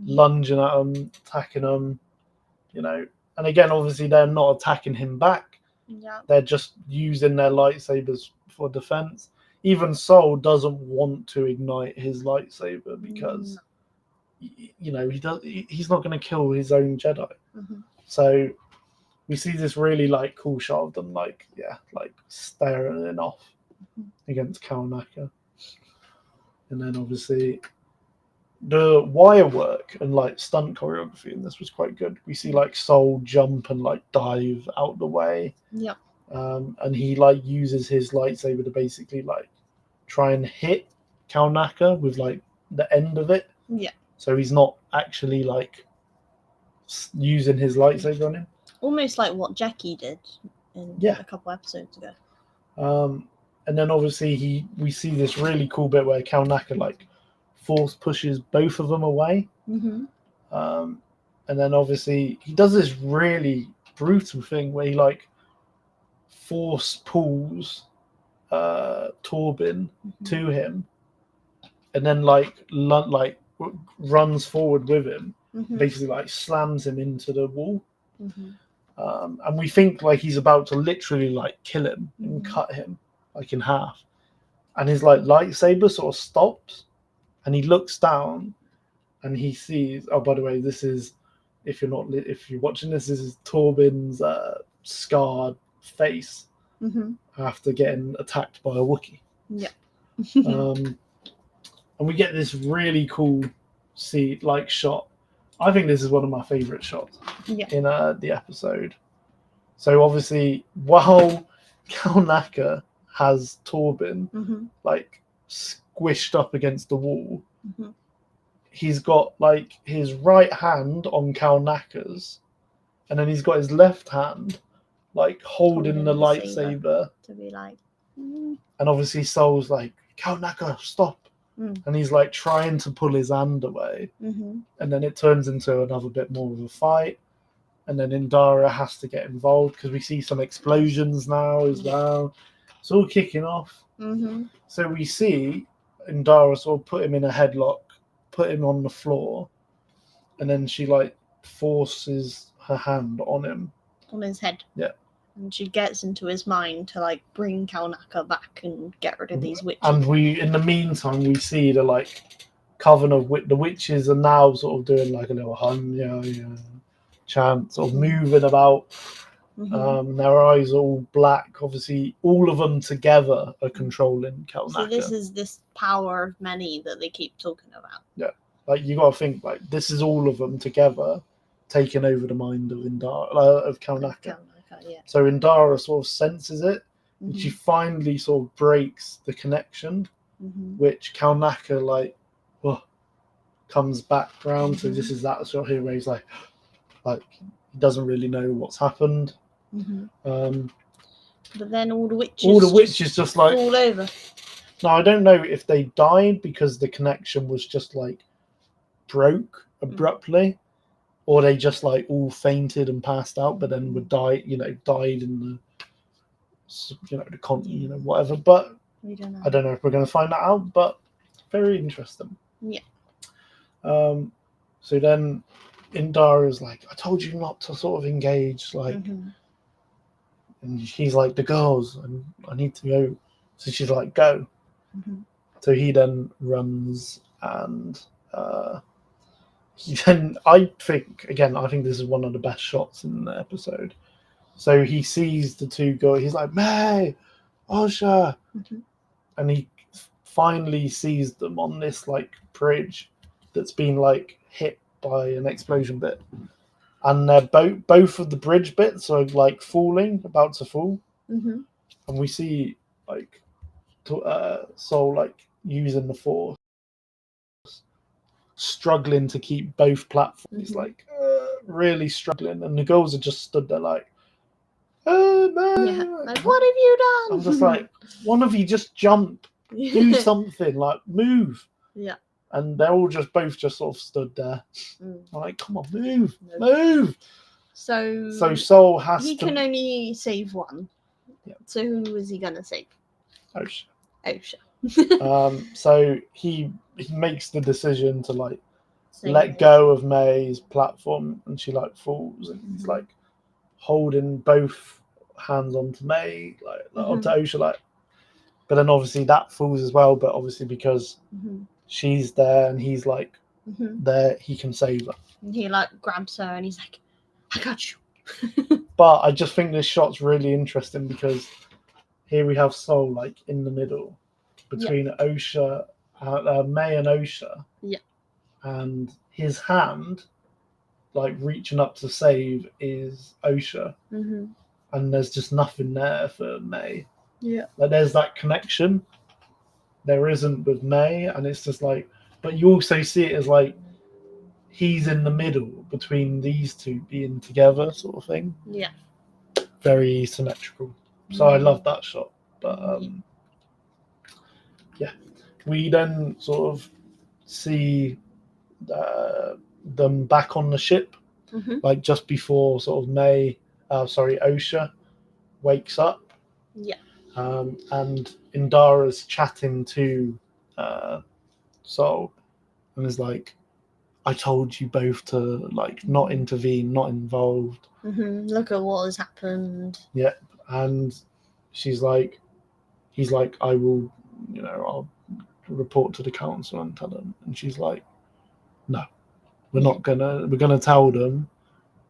lunging at them, attacking them, you know. And again, obviously, they're not attacking him back. Yeah. They're just using their lightsabers for defense. Even Sol doesn't want to ignite his lightsaber because, you know, he's not going to kill his own Jedi. So we see this really like cool shot of them like staring off against Kalnaka. And then obviously the wire work and like stunt choreography in this was quite good. We see like Sol jump and like dive out the way. Yep. And he like uses his lightsaber to basically like try and hit Kalnaka with like the end of it. Yeah. So he's not actually like using his lightsaber on him. Almost like what Jackie did in a couple episodes ago. And then obviously we see this really cool bit where Kalnaka like force pushes both of them away. And then obviously he does this really brutal thing where he like force pulls Torben to him, and then like runs forward with him, basically like slams him into the wall. And we think like he's about to literally like kill him and cut him like in half, and his like lightsaber sort of stops, and he looks down, and he sees. Oh, by the way, this is if you're watching this is Torben's scarred face after getting attacked by a Wookiee. Yeah. And we get this really cool shot. I think this is one of my favorite shots in the episode. So obviously, while Kalnaka has Torben like squished up against the wall, he's got like his right hand on Kalnaka's, and then he's got his left hand like holding the lightsaber to be like. And obviously, Sol's like, "Kalnaka, stop!" And he's like trying to pull his hand away, and then it turns into another bit more of a fight. And then Indara has to get involved because we see some explosions now as well. It's all kicking off. So we see Indara sort of put him in a headlock, put him on the floor, and then she like forces her hand on him. On his head. Yeah. And she gets into his mind to like bring Kalnaka back and get rid of these witches. And in the meantime, we see the like coven of the witches are now sort of doing like a little chant, sort of moving about. Their eyes are all black. Obviously, all of them together are controlling Kalnaka. So this is this power of many that they keep talking about. Yeah, like you got to think like this is all of them together taking over the mind of Kalnaka. Okay, yeah. So Indara sort of senses it, Mm-hmm. and she finally sort of breaks the connection, mm-hmm. which Kalnaka like comes back round. Mm-hmm. So this is that shot here where he's like he doesn't really know what's happened. Mm-hmm. But then all the witches just like fall over. Now I don't know if they died because the connection was just like broke abruptly, or they just like all fainted and passed out, but then would die. Died in the whatever. But We don't know. I don't know if we're going to find that out. But very interesting. Yeah. So then Indara's like, I told you not to sort of engage, like, and he's like, the girls, and I need to go. So she's like, go. So he then runs, and I think this is one of the best shots in the episode. So he sees the two girls. He's like, May, Osha, and he finally sees them on this like bridge that's been like hit by an explosion bit, and they're both of the bridge bits are like falling, about to fall, and we see like Soul like using the force, struggling to keep both platforms, like really struggling, and the girls are just stood there like, oh man, like, what have you done? I'm just like, one of you just jump, do something, like move. Yeah. And they're all both sort of stood there. I'm like, come on, move. So Soul has he can only save one. Yeah. So who is he gonna save? Osha. So he makes the decision to like let go of May's platform, and she like falls, and he's like holding both hands onto May, like onto Osha, like. But then obviously that falls as well. But obviously because she's there and he's like there, he can save her. And he like grabs her and he's like, I got you. But I just think this shot's really interesting because here we have Soul like in the middle between Osha, May and Osha. Yeah. And his hand, like reaching up to save, is Osha. And there's just nothing there for May. Yeah. Like there's that connection. There isn't with May, and it's just like, but you also see it as like he's in the middle between these two being together, sort of thing. Yeah. Very symmetrical. So I love that shot. But we then sort of see them back on the ship, like just before sort of Osha wakes up. Yeah. And Indara's chatting to Soul, and is like, I told you both to like not intervene, not involved. Look at what has happened. Yeah. And he's like, I will, I'll report to the council and tell them. And she's like, no, we're gonna tell them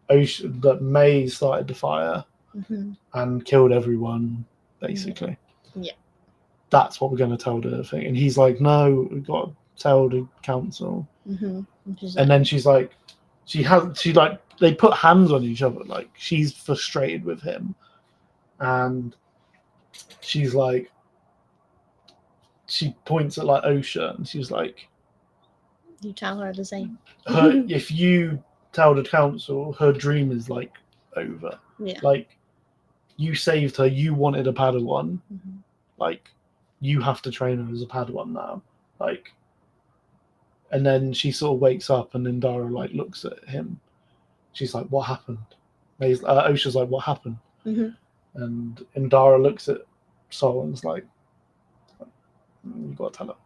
that May started the fire and killed everyone, basically. Yeah. That's what we're going to tell the thing. And he's like, no, we've got to tell the council. And then she's like, they put hands on each other. Like, she's frustrated with him. And she's like, she points at like Osha, and she's like, you tell her the same. If you tell the council, her dream is like over. Yeah. Like, you saved her, you wanted a Padawan. Like, you have to train her as a Padawan now. Like, and then she sort of wakes up, and Indara like looks at him. She's like, what happened? Osha's like, what happened? And Indara looks at Soul and is like, you've got to tell her.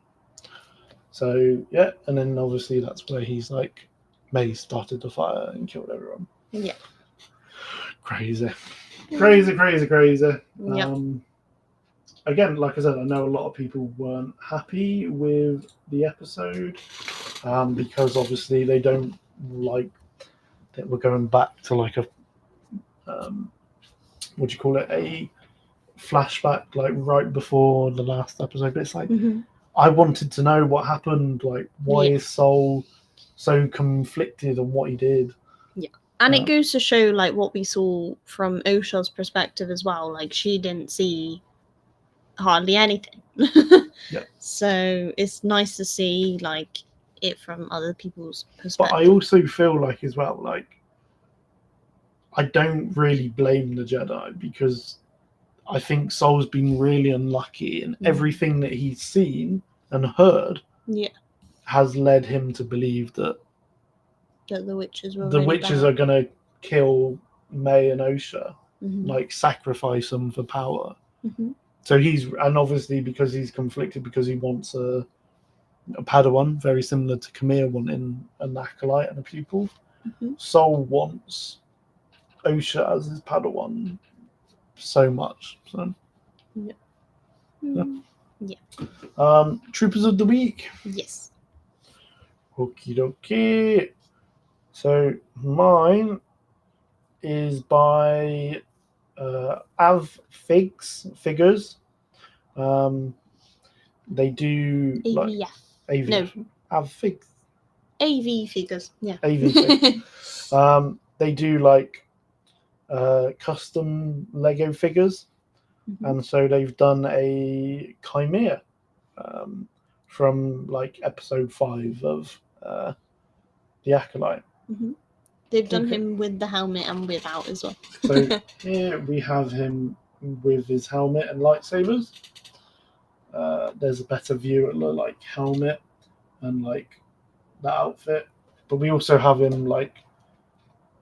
So yeah, and then obviously that's where he's like, May started the fire and killed everyone. Yeah. Crazy. Yep. Again, like I said, I know a lot of people weren't happy with the episode because obviously they don't like that we're going back to like a a flashback, like right before the last episode. But it's like, I wanted to know what happened. Like, why is Soul so conflicted on what he did? Yeah. And it goes to show like what we saw from Osha's perspective as well. Like she didn't see hardly anything. Yeah. So it's nice to see like it from other people's perspective. But I also feel like as well, like I don't really blame the Jedi because I think Sol's been really unlucky in everything that he's seen and heard. Yeah. Has led him to believe that the witches were the witches are gonna kill May and Osha, like sacrifice them for power. So and obviously because he's conflicted because he wants a Padawan, very similar to Kamir wanting an acolyte and a pupil. Sol wants Osha as his Padawan so much. So yeah. Troopers of the Week. Yes. Okie dokie. So mine is by Figures. They do AV, like AV. No. Figs. AV Figures. Yeah. AV Figs. They do like custom Lego figures, and so they've done a Chimera from like episode 5 of the Acolyte. They've done him with the helmet and without as well. So here we have him with his helmet and lightsabers. There's a better view at the like helmet and like the outfit, but we also have him like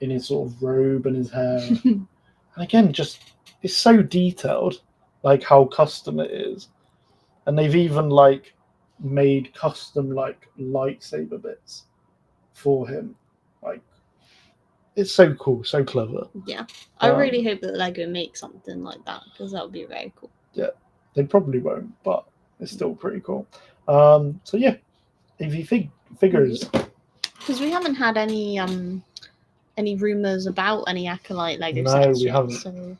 in his sort of robe and his hair. And again, just it's so detailed, like how custom it is, and they've even like made custom like lightsaber bits for him. Like it's so cool, so clever. Yeah, I really hope that Lego makes something like that because that would be very cool. Yeah, they probably won't, but it's still pretty cool. So yeah, AV Figures. Because we haven't had any rumors about any Acolyte Lego sets yet, haven't. So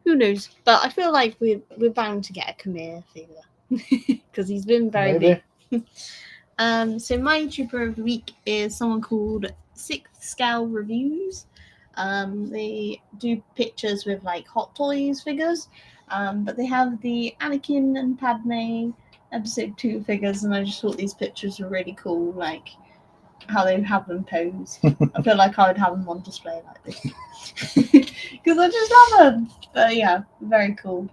who knows? But I feel like we're bound to get a Kamir figure because he's been very big. So my Trooper of the Week is someone called 6th Scale Reviews. They do pictures with like Hot Toys figures, but they have the Anakin and Padme episode 2 figures, and I just thought these pictures were really cool, like how they have them pose. I feel like I would have them on display like this because I just love them. But yeah, very cool.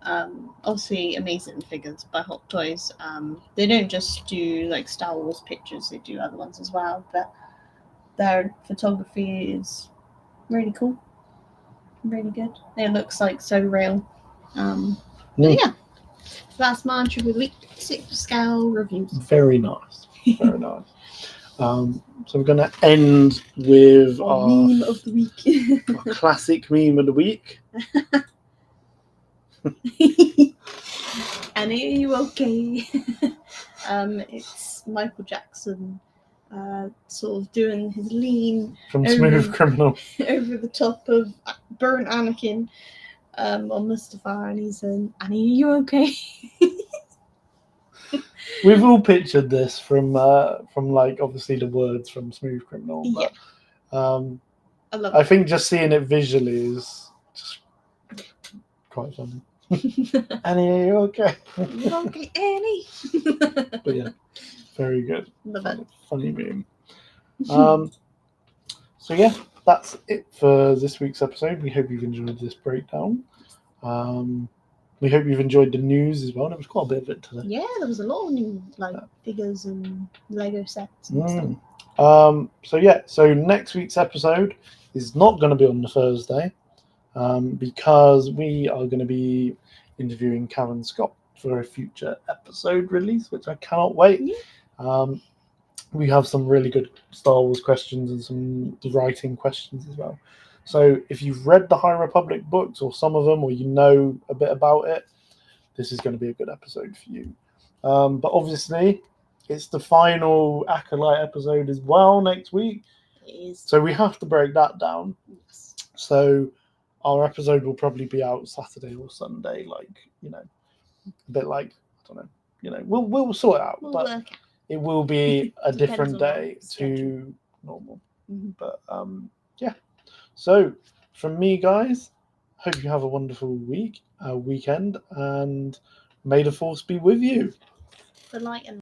Obviously amazing figures by Hot Toys. They don't just do like Star Wars pictures, they do other ones as well, but their photography is really cool, really good. It looks like so real. Yeah, that's my Trooper of the Week 6th Scale Reviews. Very nice, very nice. So we're going to end with our meme of the week. Our classic meme of the week. And are you okay? It's Michael Jackson sort of doing his lean from Smooth Criminal over the top of burnt Anakin on Mustafar, and he's saying, Annie, are you okay? We've all pictured this from like obviously the words from Smooth Criminal, but I think just seeing it visually is just quite funny. Annie, are you okay? You okay, Annie? But yeah, very good. Love it. Funny meme. So yeah, that's it for this week's episode. We hope you've enjoyed this breakdown. We hope you've enjoyed the news as well. There was quite a bit of it today. Yeah, there was a lot of new figures and Lego sets and stuff. So next week's episode is not going to be on the Thursday because we are going to be interviewing Karen Scott for a future episode release, which I cannot wait. Yeah. We have some really good Star Wars questions and some writing questions as well. So if you've read the High Republic books or some of them, or you know a bit about it, this is going to be a good episode for you. But obviously, it's the final Acolyte episode as well next week. It is. So we have to break that down. Yes. So our episode will probably be out Saturday or Sunday, a bit like, I don't know, we'll sort it out. We'll but work out. It will be a different day to normal. Mm-hmm. But So, from me, guys, hope you have a wonderful weekend, and may the force be with you. The light and